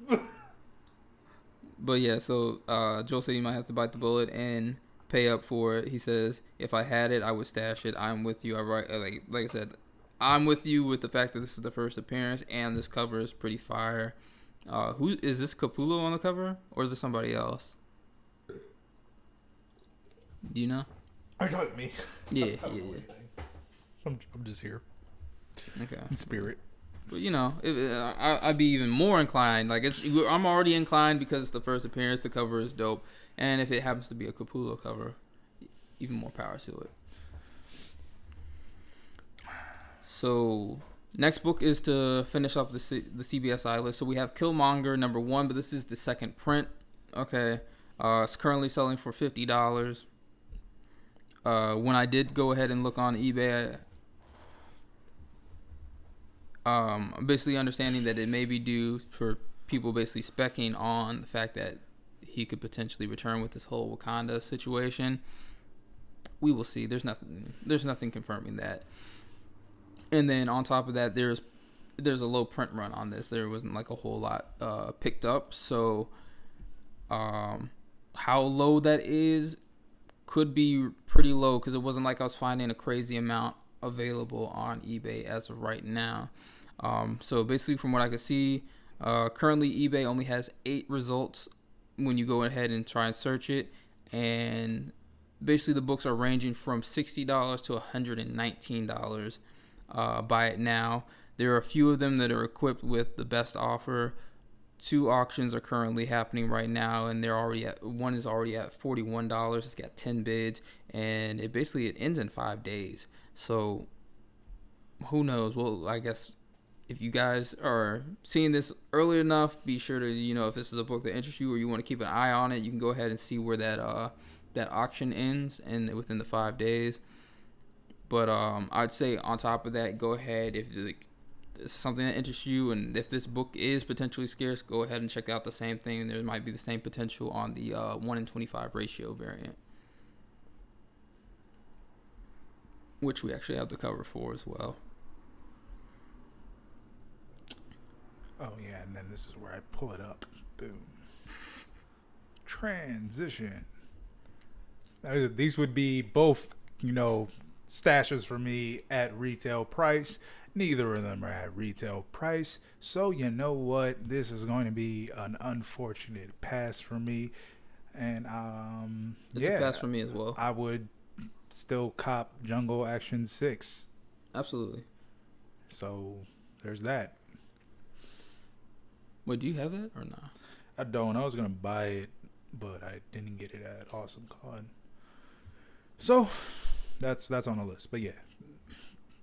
But yeah, so Joel said you might have to bite the bullet and pay up for it. He says, if I had it, I would stash it. I'm with you. Like I said, I'm with you with the fact that this is the first appearance and this cover is pretty fire. Who is this? Capullo on the cover, or is it somebody else? Do you know? Are you talking to me? Yeah. I'm just here. Okay. In spirit. But I'd be even more inclined. Like I'm already inclined because it's the first appearance. The cover is dope, and if it happens to be a Capullo cover, even more power to it. So next book is to finish up the CBSI list. So we have Killmonger #1, but this is the second print. Okay, it's currently selling for $50. When I did go ahead and look on eBay, I'm basically understanding that it may be due for people basically specking on the fact that he could potentially return with this whole Wakanda situation. We will see. There's nothing confirming that. And then on top of that, there's a low print run on this. There wasn't like a whole lot picked up. So how low that is could be pretty low because it wasn't like I was finding a crazy amount available on eBay as of right now. So basically from what I could see, currently eBay only has 8 results when you go ahead and try and search it. And basically the books are ranging from $60 to $119. Buy it now. There are a few of them that are equipped with the best offer. 2 auctions are currently happening right now, and one is already at $41. It's got 10 bids, and it ends in 5 days. So who knows? Well, I guess if you guys are seeing this early enough, be sure to, if this is a book that interests you or you want to keep an eye on it, you can go ahead and see where that auction ends and within the 5 days. But I'd say on top of that, go ahead if it's something that interests you, and if this book is potentially scarce, go ahead and check out the same thing. And there might be the same potential on the 1 in 25 ratio variant, which we actually have the cover for as well. Oh yeah, and then this is where I pull it up. Boom. Transition. Now, these would be both, stashes for me at retail price. Neither of them are at retail price. So you know what? This is going to be an unfortunate pass for me. And It's a pass for me as well. I would still cop Jungle Action 6. Absolutely. So there's that. Wait, do you have that or not? I don't. I was gonna buy it, but I didn't get it at Awesome Con. So that's on the list. But yeah,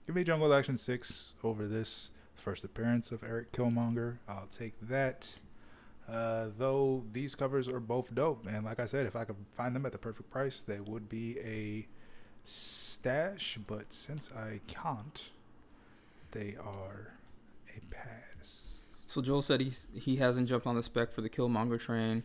give me Jungle Action 6 over this first appearance of Eric Killmonger. I'll take that. Though these covers are both dope, and like I said, if I could find them at the perfect price, they would be a stash. But since I can't, they are a pass. So Joel said he hasn't jumped on the spec for the Killmonger train.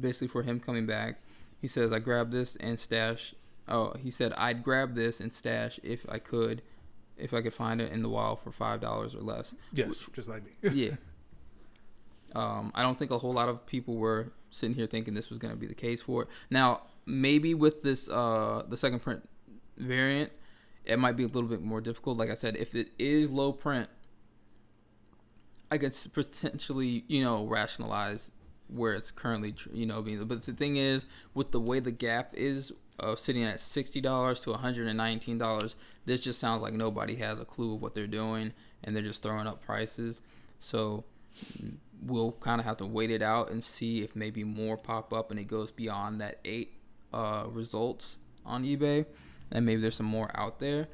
Basically for him coming back, he says I grabbed this and stash. Oh, he said I'd grab this and stash if I could find it in the wild for $5 or less. Yes, just like me. Yeah. I don't think a whole lot of people were sitting here thinking this was going to be the case for it. Now, maybe with this the second print variant, it might be a little bit more difficult. Like I said, if it is low print, I could potentially, rationalize where it's currently, being. But the thing is, with the way the gap is sitting at $60 to $119, this just sounds like nobody has a clue of what they're doing, and they're just throwing up prices. So we'll kind of have to wait it out and see if maybe more pop up and it goes beyond that 8 results on eBay, and maybe there's some more out there.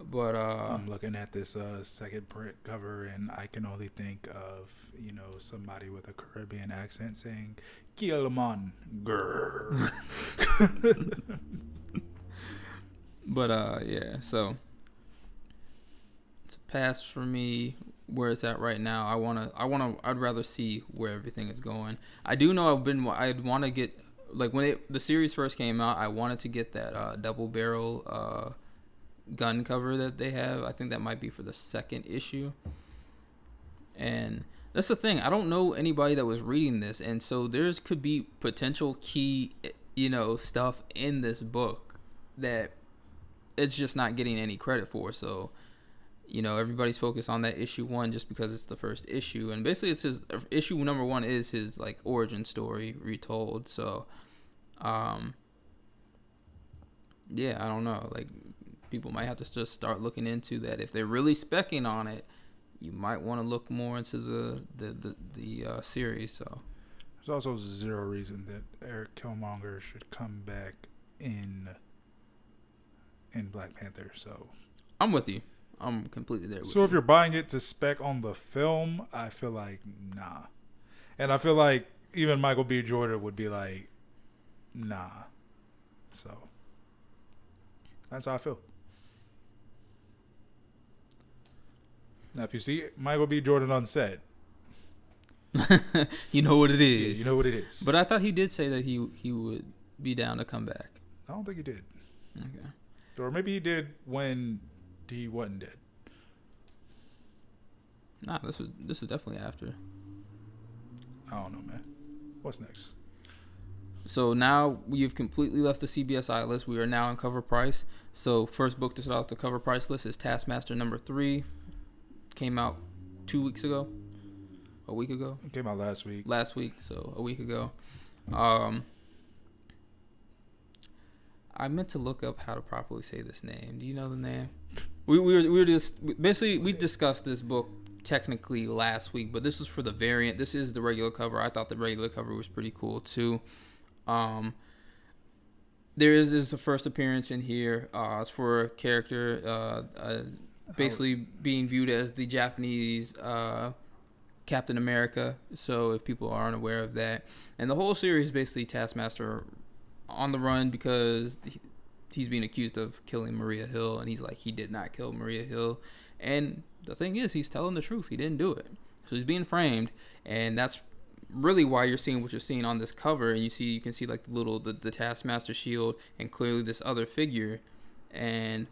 But I'm looking at this second print cover, and I can only think of somebody with a Caribbean accent saying "Killmonger." but yeah, so it's a pass for me where it's at right now. I'd rather see where everything is going. I do know I'd want to get, like, when the series first came out, I wanted to get that double barrel gun cover that they have. I think that might be for the second issue. And that's the thing. I don't know anybody that was reading this, and so there's could be potential key, stuff in this book that it's just not getting any credit for. So, everybody's focused on that issue 1 just because it's the first issue, and basically it's his issue number 1 is his like origin story retold. So, yeah, I don't know. Like, people might have to just start looking into that. If they're really specking on it, you might want to look more into the series. So there's also zero reason that Eric Killmonger should come back in Black Panther. So I'm with you. I'm completely there with you. So if you're buying it to spec on the film, I feel like nah. And I feel like even Michael B. Jordan would be like, nah. So that's how I feel. Now, if you see Michael B. Jordan on set, you know what it is. Yeah, you know what it is. But I thought he did say that he would be down to come back. I don't think he did. Okay. Or maybe he did when he wasn't dead. Nah, this was definitely after. I don't know, man. What's next? So now we've completely left the CBSI list. We are now on cover price. So first book to start off the cover price list is Taskmaster number 3. Came out 2 weeks ago. A week ago? It came out last week. So a week ago. I meant to look up how to properly say this name. Do you know the name? We were just basically we discussed this book technically last week, but this was for the variant. This is the regular cover. I thought the regular cover was pretty cool too. There is a first appearance in here. It's for a character basically being viewed as the Japanese Captain America. So if people aren't aware of that, and the whole series is basically Taskmaster on the run because he's being accused of killing Maria Hill, and he's like, he did not kill Maria Hill. And the thing is, he's telling the truth. He didn't do it. So he's being framed, and that's really why you're seeing what you're seeing on this cover. And you can see like the Taskmaster shield, and clearly this other figure. And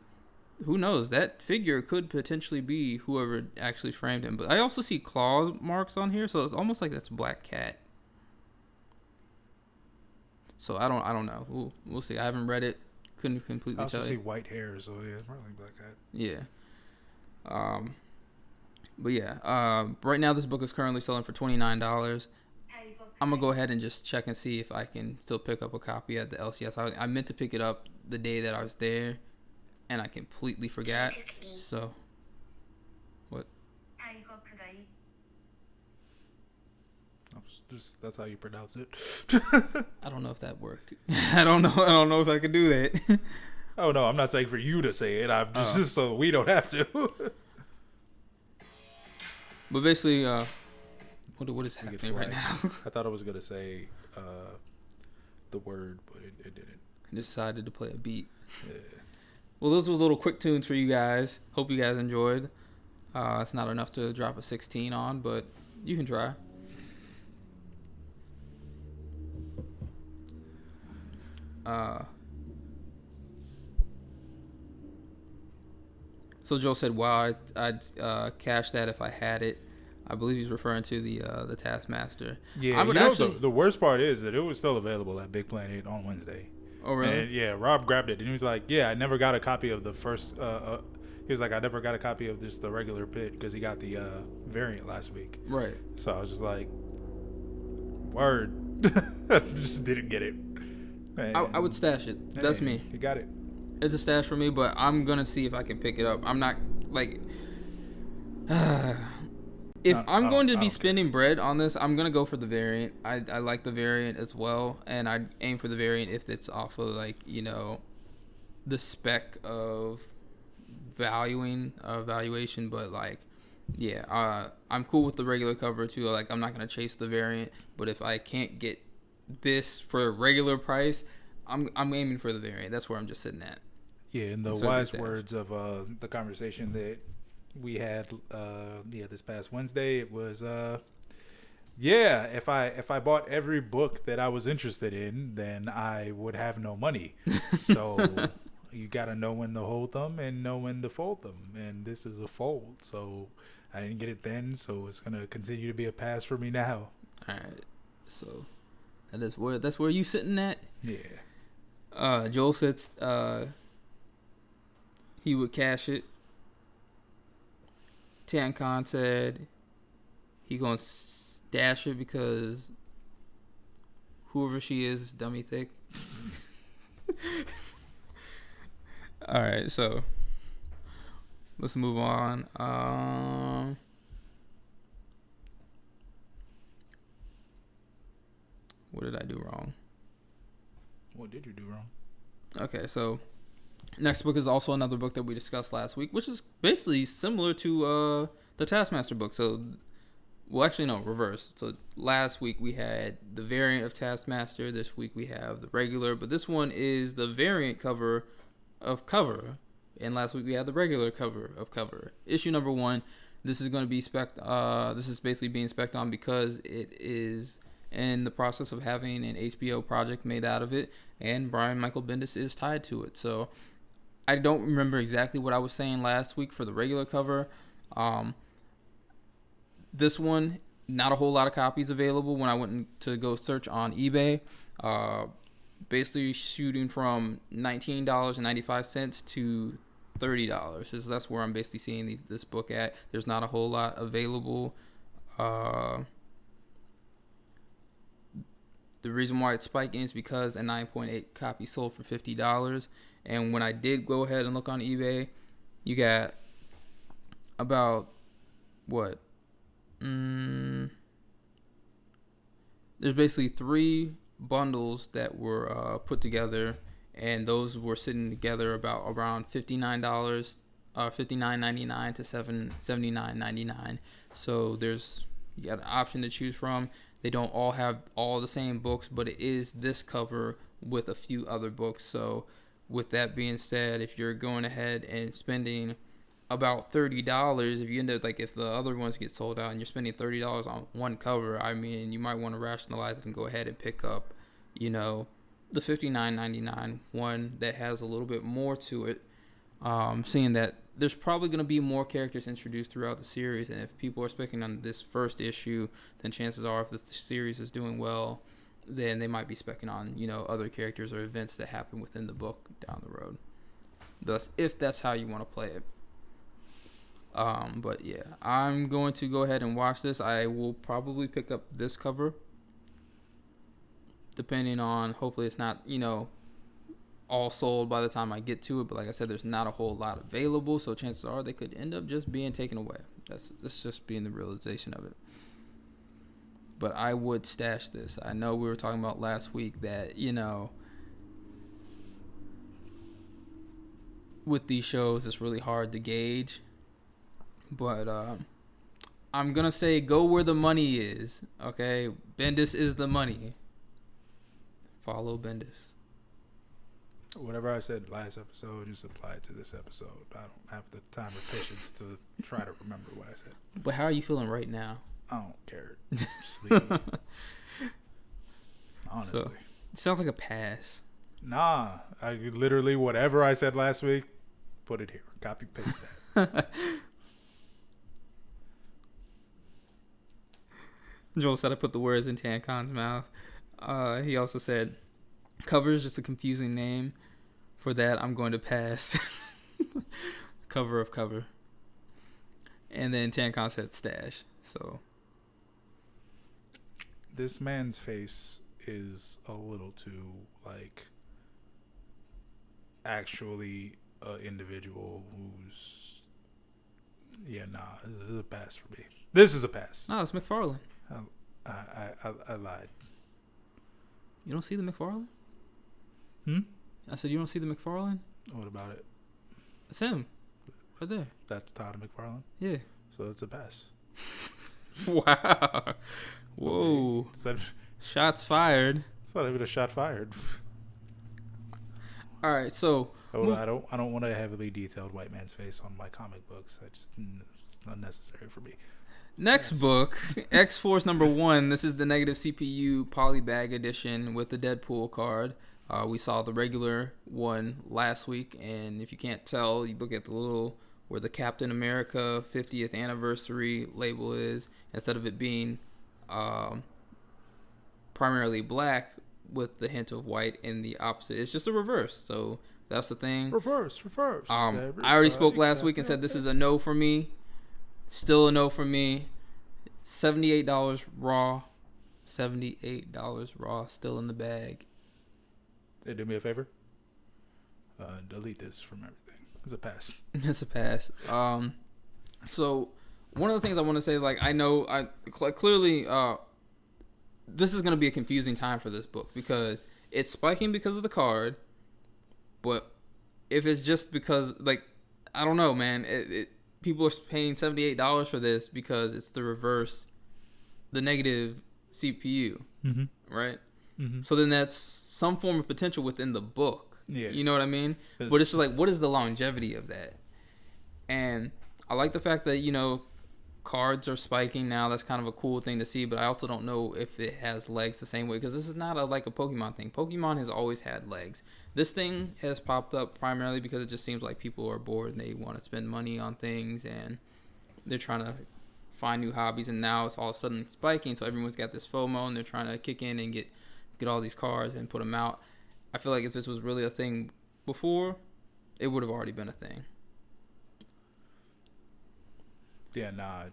who knows, that figure could potentially be whoever actually framed him. But I also see claw marks on here, so it's almost like that's Black Cat. So I don't know. We'll see. I haven't read it. Couldn't completely tell you. I also see white hair, so yeah, it's probably Black Cat. Yeah. But yeah, right now this book is currently selling for $29. I'm gonna go ahead and just check and see if I can still pick up a copy at the LCS. I meant to pick it up the day that I was there, and I completely forgot. So, what? That's how you pronounce it. I don't know if that worked. I don't know if I could do that. Oh no, I'm not saying for you to say it. I'm just so we don't have to. But basically, what is happening right now? I thought I was gonna say the word, but it didn't. Decided to play a beat. Yeah. Well, those were little quick tunes for you guys. Hope you guys enjoyed. It's not enough to drop a 16 on, but you can try. So Joe said, "Wow, I'd cash that if I had it." I believe he's referring to the Taskmaster. Yeah, I would actually. The worst part is that it was still available at Big Planet on Wednesday. Oh really? And yeah, Rob grabbed it and he was like, "Yeah, I never got a copy of the first." He was like, "I never got a copy of just the regular pit because he got the variant last week." Right. So I was just like, "Word," just didn't get it. I would stash it. That's me. You got it. It's a stash for me, but I'm gonna see if I can pick it up. I'm not like. If I'm going to be spending bread on this, I'm going to go for the variant. I like the variant as well, and I aim for the variant if it's off of, like, the spec of valuation, but like, yeah, I'm cool with the regular cover too. Like, I'm not gonna chase the variant, but if I can't get this for a regular price, I'm aiming for the variant. That's where I'm just sitting at. Yeah, in the wise words of the conversation that we had, this past Wednesday, it was, yeah, if I bought every book that I was interested in, then I would have no money. So you gotta know when to hold them and know when to fold them, and this is a fold. So I didn't get it then, so it's gonna continue to be a pass for me now. All right, so that's where you sitting at. Yeah. Joel said he would cash it. Tankon said he gonna stash it because whoever she is dummy thick. All right, so let's move on. What did I do wrong? What did you do wrong? Okay, so next book is also another book that we discussed last week, which is basically similar to the Taskmaster book. So, well, actually, no, reverse. So last week we had the variant of Taskmaster. This week we have the regular, but this one is the variant cover of cover. And last week we had the regular cover of cover. Issue number 1. This is going to be this is basically being spec'd on because it is in the process of having an HBO project made out of it, and Brian Michael Bendis is tied to it. So I don't remember exactly what I was saying last week for the regular cover. This one, not a whole lot of copies available when I went to go search on eBay. Basically shooting from $19.95 to $30. That's where I'm basically seeing this book at. There's not a whole lot available. The reason why it's spiking is because a 9.8 copy sold for $50. And when I did go ahead and look on eBay, you got about, what? There's basically 3 bundles that were put together, and those were sitting together around $59, $59.99 to $79.99. So you got an option to choose from. They don't all have all the same books, but it is this cover with a few other books. So with that being said, if you're going ahead and spending about $30, if you end up, like, if the other ones get sold out and you're spending $30 on one cover, I mean, you might want to rationalize it and go ahead and pick up, the $59.99 one that has a little bit more to it. Seeing that there's probably going to be more characters introduced throughout the series, and if people are specking on this first issue, then chances are, if the series is doing well, then they might be specking on, other characters or events that happen within the book down the road. Thus, if that's how you want to play it. But yeah, I'm going to go ahead and watch this. I will probably pick up this cover, depending on, hopefully it's not, all sold by the time I get to it. But like I said, there's not a whole lot available, so chances are they could end up just being taken away. That's just being the realization of it. But I would stash this. I know we were talking about last week that, with these shows, it's really hard to gauge. But I'm going to say go where the money is, okay? Bendis is the money. Follow Bendis. Whatever I said last episode, just apply it to this episode. I don't have the time or patience to try to remember what I said. But how are you feeling right now? I don't care. Sleepy. Honestly. So, it sounds like a pass. Nah. I literally, whatever I said last week, put it here. Copy, paste that. Joel said I put the words in Tankon's mouth. He also said, cover is just a confusing name. For that, I'm going to pass. Cover of cover. And then Tankon said stash. So this man's face is a little too, like, actually an individual who's, this is a pass for me. This is a pass. No, it's McFarlane. I lied. You don't see the McFarlane? I said you don't see the McFarlane? What about it? It's him. Right there. That's Todd McFarlane. Yeah. So it's a pass. Wow. Whoa. Shots fired. It's not even a shot fired. All right, so I don't want a heavily detailed white man's face on my comic books. It's unnecessary for me. Next book, X-Force #1. This is the negative CPU polybag edition with the Deadpool card. We saw the regular one last week, and if you can't tell, you look at the little where the Captain America 50th anniversary label is. Instead of it being primarily black with the hint of white in the opposite, it's just a reverse. So that's the thing. Reverse. I already spoke last week and said this is a no for me. Still a no for me. $78 raw. $78 raw. Still in the bag. Hey, do me a favor. Delete this from everything. It's a pass. It's a pass. So one of the things I want to say, like, I know clearly this is going to be a confusing time for this book because it's spiking because of the card, but if it's just because, like, I don't know, man. People are paying $78 for this because it's the reverse, the negative CPU, right? Mm-hmm. So then that's some form of potential within the book. Yeah. You know what I mean? But it's just like, what is the longevity of that? And I like the fact that, you know, cards are spiking now. That's kind of a cool thing to see, but I also don't know if it has legs the same way because this is not like a Pokemon thing. Pokemon has always had legs. This thing has popped up primarily because it just seems like people are bored and they want to spend money on things and they're trying to find new hobbies, and now it's all of a sudden spiking, so everyone's got this FOMO and they're trying to kick in and get all these cards and put them out. I feel like if this was really a thing before, it would have already been a thing. Yeah, nah.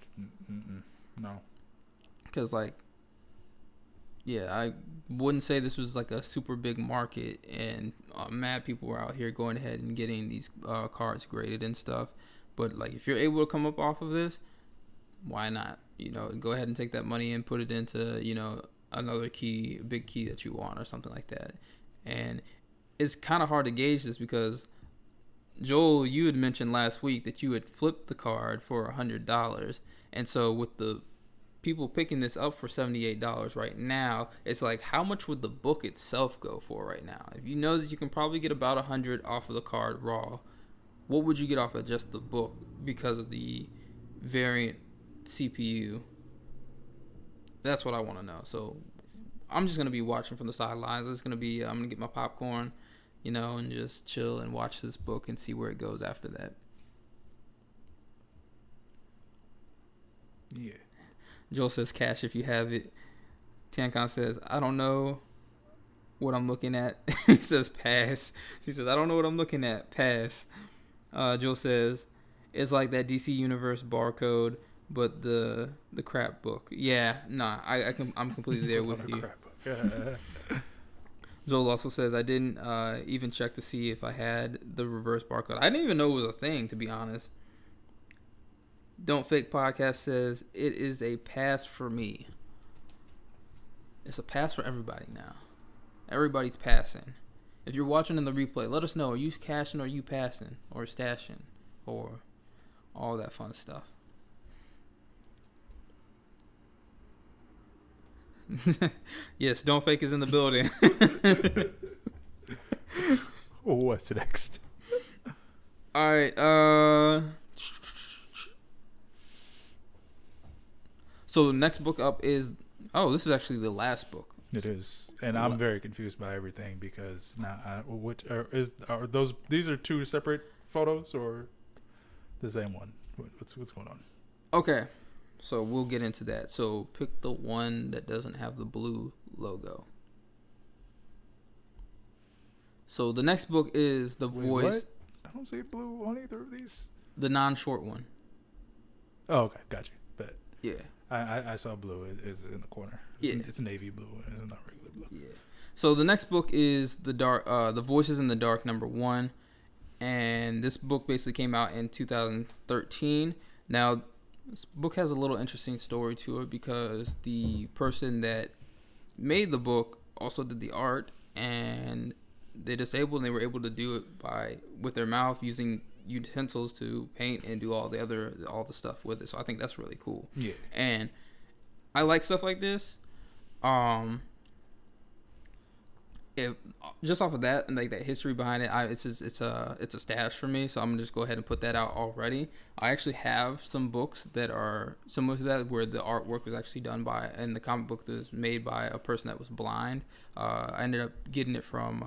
No. Because, like, yeah, I wouldn't say this was like a super big market and mad people were out here going ahead and getting these cards graded and stuff. But, like, if you're able to come up off of this, why not? You know, go ahead and take that money and put it into, you know, another key, big key that you want or something like that. And it's kind of hard to gauge this because, Joel, you had mentioned last week that you had flipped the card for $100. And so with the people picking this up for $78 right now, it's like, how much would the book itself go for right now? If you know that you can probably get about $100 off of the card raw, what would you get off of just the book because of the variant CPU? That's what I want to know. So I'm just going to be watching from the sidelines. I'm going to get my popcorn, you know, and just chill and watch this book and see where it goes after that. Yeah. Joel says cash if you have it. Tiancon says, I don't know what I'm looking at. He says pass. She says, I don't know what I'm looking at. Pass. Joel says, it's like that DC Universe barcode, but the crap book. Yeah, nah, I'm completely there with you. Joel also says, I didn't even check to see if I had the reverse barcode. I didn't even know it was a thing, to be honest. Don't Fake Podcast says, it is a pass for me. It's a pass for everybody now. Everybody's passing. If you're watching in the replay, let us know. Are you cashing or are you passing? Or stashing? Or all that fun stuff. Yes, Don't Fake is in the building. What's next? All right. So next book up is this is actually the last book. It is, and I'm very confused by everything because now these are two separate photos or the same one? What's going on? Okay, so we'll get into that. So pick the one that doesn't have the blue logo. So the next book is The Voice. What? I don't see blue on either of these. The non-short one. Oh, okay, got you. But yeah. I saw blue. It's in the corner. It's navy blue. It's not regular blue. Yeah. So the next book is The Voices in the Dark #1, and this book basically came out in 2013. Now, this book has a little interesting story to it because the person that made the book also did the art, and they disabled and they were able to do it with their mouth using utensils to paint and do all the stuff with it. So I think that's really cool. Yeah. And I like stuff like this. If just off of that and like that history behind it, it's a stash for me. So I'm gonna just go ahead and put that out already. I actually have some books that are similar to that, where the artwork was actually done by, and the comic book was made by a person that was blind. I ended up getting it from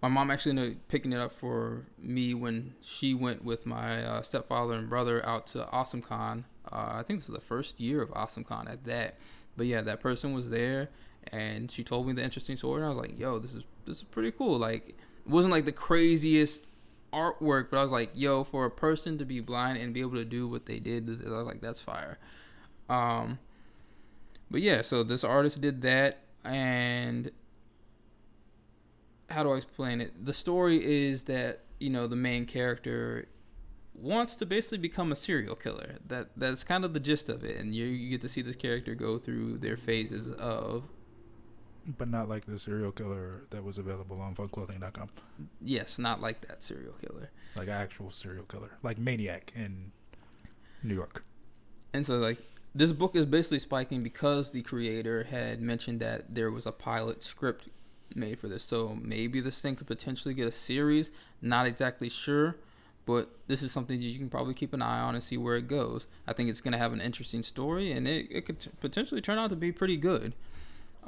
my mom. Actually ended up picking it up for me when she went with my stepfather and brother out to AwesomeCon. I think this was the first year of AwesomeCon at that. But yeah, that person was there, and she told me the interesting story, and I was like, yo, this is pretty cool. Like, it wasn't like the craziest artwork, but I was like, yo, for a person to be blind and be able to do what they did, I was like, that's fire. But yeah, so this artist did that, and how do I explain it? The story is that, the main character wants to basically become a serial killer. That's kind of the gist of it, and you get to see this character go through their phases of. But not like the serial killer that was available on FunClothing.com. Yes, not like that serial killer. Like an actual serial killer, like Maniac in New York. And so, like, this book is basically spiking because the creator had mentioned that there was a pilot script made for this. So maybe this thing could potentially get a series. Not exactly sure. But this is something that you can probably keep an eye on and see where it goes. I think it's going to have an interesting story, and it could potentially turn out to be pretty good.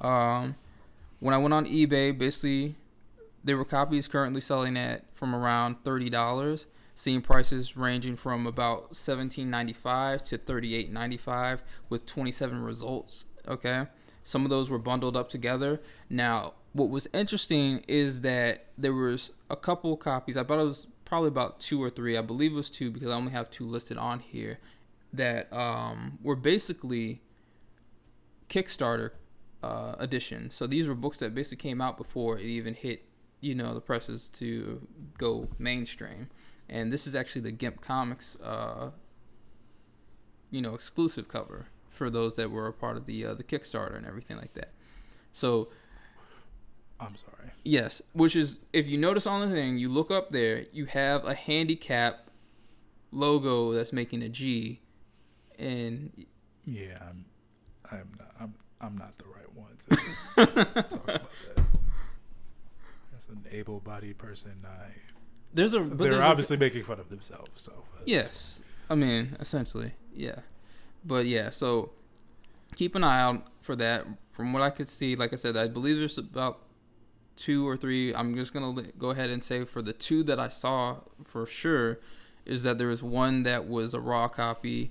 When I went on eBay, basically, there were copies currently selling at from around $30, seeing prices ranging from about $17.95 to $38.95 with 27 results. Okay, some of those were bundled up together. Now, what was interesting is that there was a couple copies. I thought it was probably about 2 or 3. I believe it was 2 because I only have 2 listed on here that were basically Kickstarter edition. So these were books that basically came out before it even hit, the presses to go mainstream. And this is actually the GIMP Comics, exclusive cover for those that were a part of the Kickstarter and everything like that. So. I'm sorry. Yes, which is, if you notice on the thing, you look up there, you have a handicap logo that's making a G, and yeah, I'm not the right one to talk about that. As an able-bodied person, they're obviously making fun of themselves. So yes, I mean, essentially, yeah, but yeah, so keep an eye out for that. From what I could see, like I said, I believe there's about 2 or 3. I'm just gonna go ahead and say for the 2 that I saw for sure is that there was one that was a raw copy,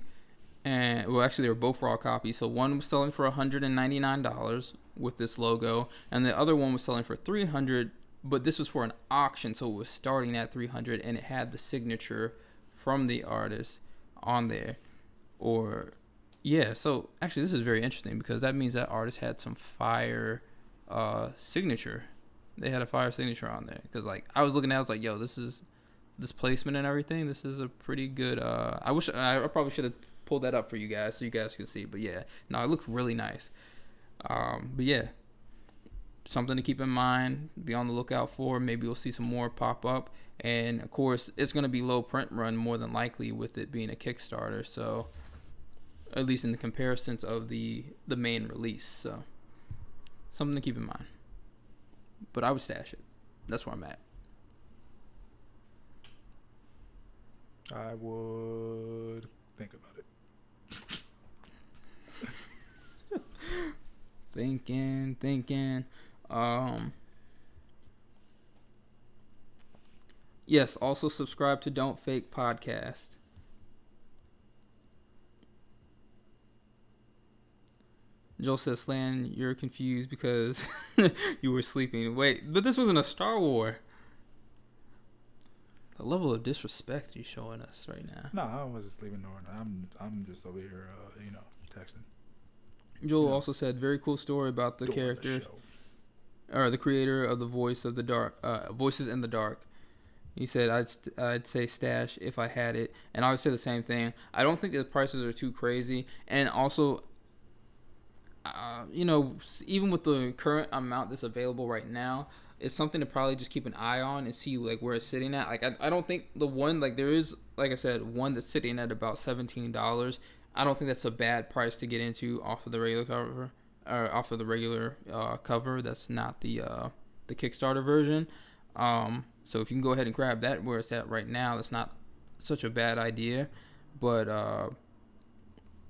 and well, actually they were both raw copies. So one was selling for $199 with this logo, and the other one was selling for $300. But this was for an auction, so it was starting at $300, and it had the signature from the artist on there. Or yeah, so actually this is very interesting because that means that artist had some fire signature. They had a fire signature on there because, like, I was looking at it, I was like, yo, this placement and everything, this is a pretty good I probably should have pulled that up for you guys so you guys could see. But yeah, no, it looked really nice. But yeah, something to keep in mind, be on the lookout for. Maybe we'll see some more pop up, and of course it's going to be low print run more than likely with it being a Kickstarter, so at least in the comparisons of the main release. So something to keep in mind. But I would stash it. That's where I'm at. I would think about it. Thinking. Yes, also subscribe to Don't Fake Podcast. Joel says, Slan, you're confused because you were sleeping. Wait, but this wasn't a Star Wars. The level of disrespect you're showing us right now. No, I wasn't sleeping nor. I'm just over here, texting. Joel also said, very cool story about the character, or the creator of the Voices in the Dark. He said, I'd say stash if I had it. And I would say the same thing. I don't think the prices are too crazy. And also, even with the current amount that's available right now, it's something to probably just keep an eye on and see like where it's sitting at. Like I don't think the one like there is like I said one that's sitting at about $17. I don't think that's a bad price to get into off of the regular cover or off of the regular cover. That's not the Kickstarter version. So if you can go ahead and grab that where it's at right now, that's not such a bad idea. But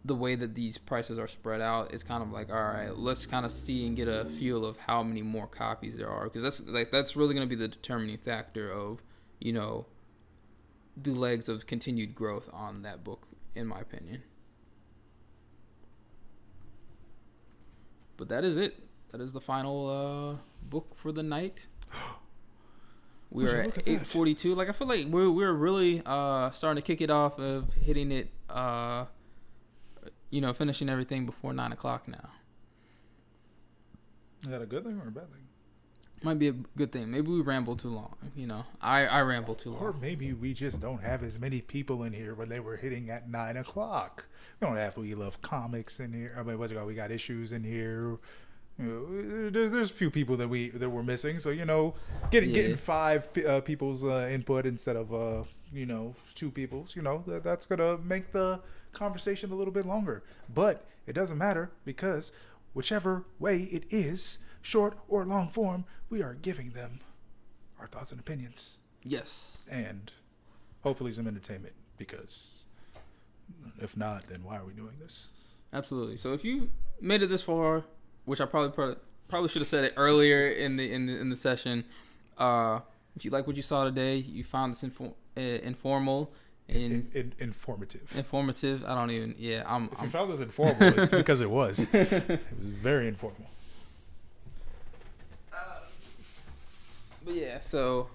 the way that these prices are spread out, it's kind of like, all right, let's kind of see and get a feel of how many more copies there are, because that's really going to be the determining factor of, you know, the legs of continued growth on that book, in my opinion. But that is it. That is the final book for the night. We are at 8:42. Like I feel like we're really starting to kick it off of hitting it. Finishing everything before 9:00 now. Is that a good thing or a bad thing? Might be a good thing. Maybe we ramble too long. I ramble too long. Or maybe we just don't have as many people in here when they were hitting at 9:00. We don't have We Love Comics in here. I mean, what's it called? We got issues in here. There's a few people that we're missing. So getting 5 people's input instead of 2 people's. That's gonna make the conversation a little bit longer. But it doesn't matter, because whichever way it is, short or long form, we are giving them our thoughts and opinions. Yes. And hopefully some entertainment, because if not, then why are we doing this? Absolutely. So if you made it this far, which I probably should have said it earlier in the session, if you like what you saw today, you found this informal and informative. I don't even. Yeah, If you found this informal, it's because it was. It was very informal. But yeah, so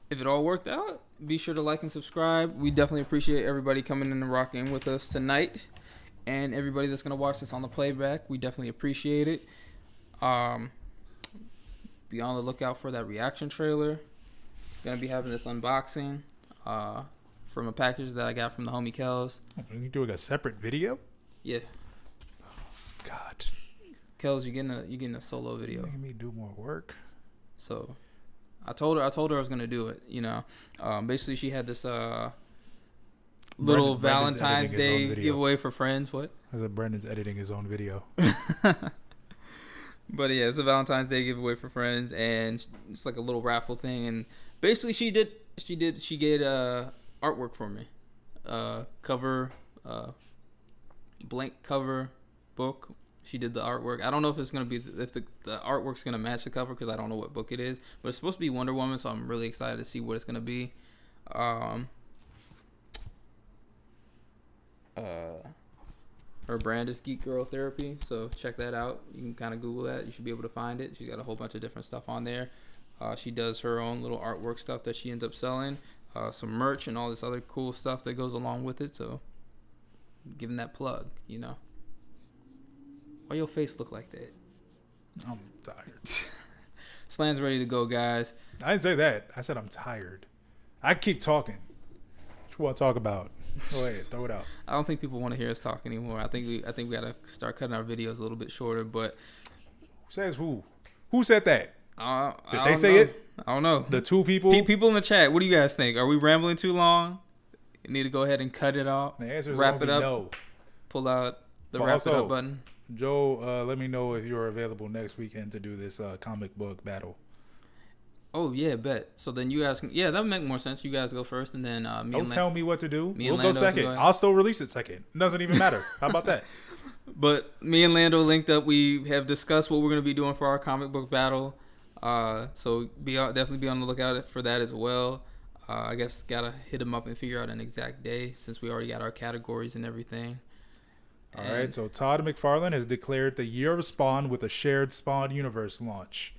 if it all worked out, be sure to like and subscribe. We definitely appreciate everybody coming in and rocking with us tonight, and everybody that's gonna watch this on the playback. We definitely appreciate it. Be on the lookout for that reaction trailer. Gonna be having this unboxing from a package that I got from the homie Kels. Are you doing a separate video? Yeah. Oh, God. Kels, you're getting a solo video. Making me do more work. So, I told her I was gonna do it. Basically she had this little Valentine's Day giveaway for friends. What? I said Brandon's editing his own video. But yeah, it's a Valentine's Day giveaway for friends, and it's like a little raffle thing. And basically, she gave artwork for me, cover, blank cover book. She did the artwork. I don't know if it's gonna be if the artwork's gonna match the cover, because I don't know what book it is. But it's supposed to be Wonder Woman, so I'm really excited to see what it's gonna be. Her brand is Geek Girl Therapy, so check that out. You can kind of Google that. You should be able to find it. She's got a whole bunch of different stuff on there. She does her own little artwork stuff that she ends up selling, some merch and all this other cool stuff that goes along with it. So, giving that plug, Why your face look like that? I'm tired. Slan's ready to go, guys. I didn't say that. I said I'm tired. I keep talking. What you want to talk about? Go ahead, throw it out. I don't think people want to hear us talk anymore. I think we gotta start cutting our videos a little bit shorter. But who says who? Who said that? Did they say it? I don't know. The 2 people. People in the chat. What do you guys think? Are we rambling too long? You need to go ahead and cut it off. The answer is wrap it up. No. Pull out the wrap it up button. Joe, let me know if you're available next weekend to do this comic book battle. Oh yeah, bet. So then you guys can, that would make more sense. You guys go first, and then don't tell me what to do. We'll go second. I'll still release it second. It doesn't even matter. How about that? But me and Lando linked up. We have discussed what we're going to be doing for our comic book battle. So definitely be on the lookout for that as well. I guess gotta hit him up and figure out an exact day, since we already got our categories and everything. All right. So Todd McFarlane has declared the Year of Spawn with a shared Spawn universe launch.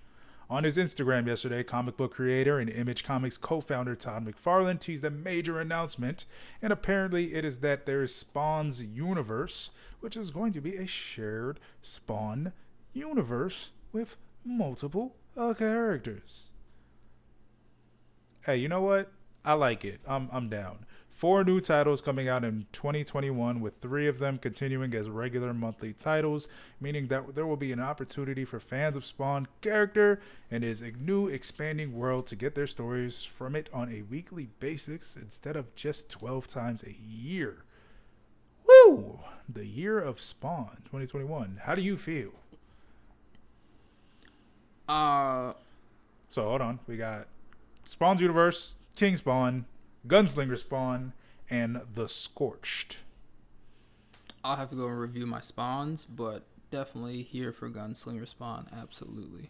On his Instagram yesterday, comic book creator and Image Comics co-founder Todd McFarlane teased a major announcement, and apparently it is that there is Spawn's universe, which is going to be a shared Spawn universe with multiple characters. Hey, you know what? I like it. I'm down. 4 new titles coming out in 2021, with 3 of them continuing as regular monthly titles, meaning that there will be an opportunity for fans of Spawn character and his new expanding world to get their stories from it on a weekly basis instead of just 12 times a year. Woo! The year of Spawn 2021. How do you feel? So hold on. We got Spawn's Universe, King Spawn, Gunslinger Spawn, and The Scorched. I'll have to go and review my spawns, but definitely here for Gunslinger Spawn. Absolutely.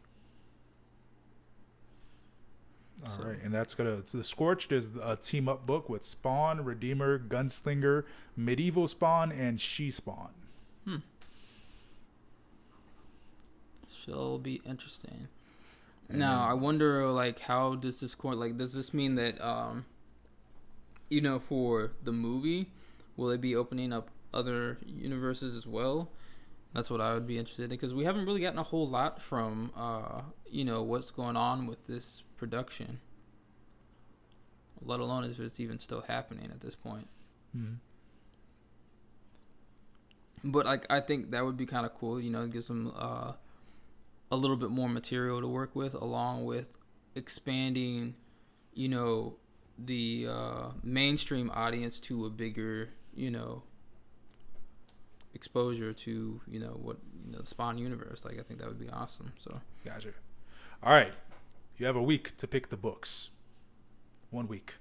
All right, and that's gonna. The Scorched is a team up book with Spawn, Redeemer, Gunslinger, Medieval Spawn, and She Spawn. Shall be interesting. Now I wonder, like, how does this does this mean that for the movie, will it be opening up other universes as well? That's what I would be interested in, because we haven't really gotten a whole lot from what's going on with this production, let alone if it's even still happening at this point. But I think that would be kind of cool. It gives them a little bit more material to work with, along with expanding the mainstream audience to a bigger exposure to the Spawn universe. I think that would be awesome. So gotcha. All right, you have a week to pick the books. 1 week.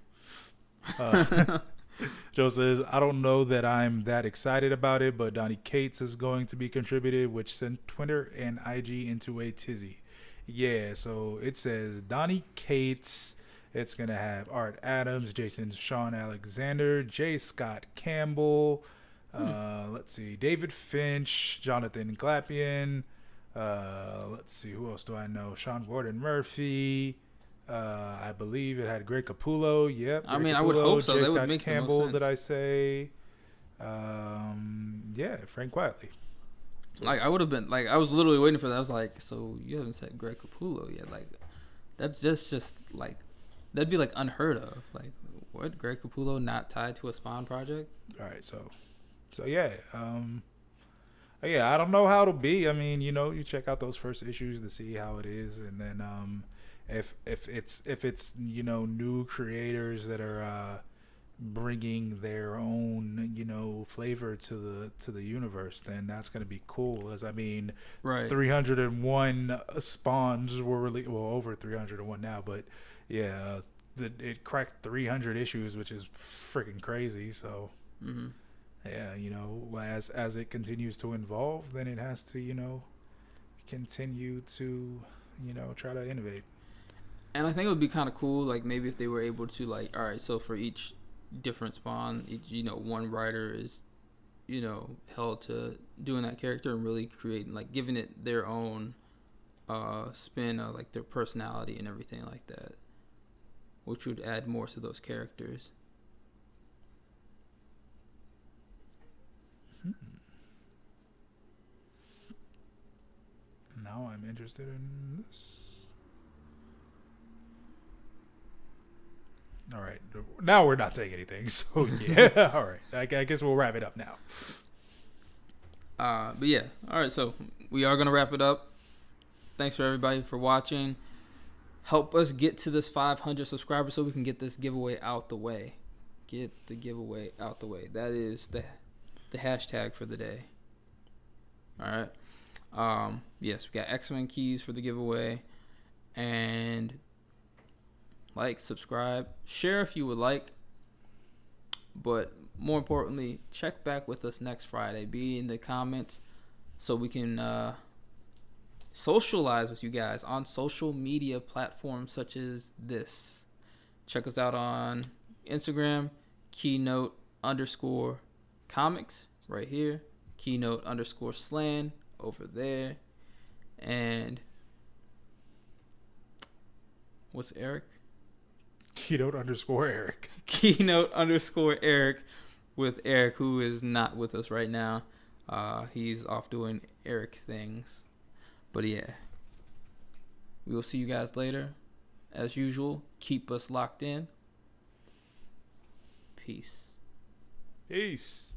Joe says, I don't know that I'm that excited about it, but Donny Cates is going to be contributed, which sent Twitter and IG into a tizzy. Yeah, so it says Donny Cates. It's going to have Art Adams, Sean Alexander, J. Scott Campbell, let's see, David Finch, Jonathan Glapian, let's see, who else do I know? Sean Gordon Murphy. I believe it had Greg Capullo. Yep. I would hope so. J. That Scott would make Campbell, the most sense. did I say? Yeah, Frank Quietly. I would have been I was literally waiting for that. I was like, so you haven't said Greg Capullo yet? That's just that'd be unheard of. What, Greg Capullo not tied to a Spawn project? All right, so yeah, I don't know how it'll be. I mean, you check out those first issues to see how it is, and then if it's new creators that are bringing their own flavor to the universe, then that's gonna be cool. As Right. 301 spawns were really over 301 now, but yeah, it cracked 300 issues, which is freaking crazy. So yeah, as it continues to evolve, then it has to continue to try to innovate. And I think it would be kind of cool, maybe if they were able to, all right, so for each different Spawn, one writer is, held to doing that character and really creating, giving it their own spin of, their personality and everything like that, which would add more to those characters. Now I'm interested in this. All right. Now we're not saying anything. So, yeah. All right. I guess we'll wrap it up now. But, yeah. All right. So, we are going to wrap it up. Thanks for everybody for watching. Help us get to this 500 subscribers so we can get this giveaway out the way. Get the giveaway out the way. That is the hashtag for the day. All right. Yes, we got X-Men keys for the giveaway. And subscribe, share if you would like, but more importantly, check back with us next Friday. Be in the comments so we can socialize with you guys on social media platforms such as this. Check us out on Instagram, keynote_comics right here, keynote_slan over there, and what's Eric? Keynote_Eric. Keynote_Eric with Eric, who is not with us right now. He's off doing Eric things. But yeah, we will see you guys later. As usual, keep us locked in. Peace. Peace.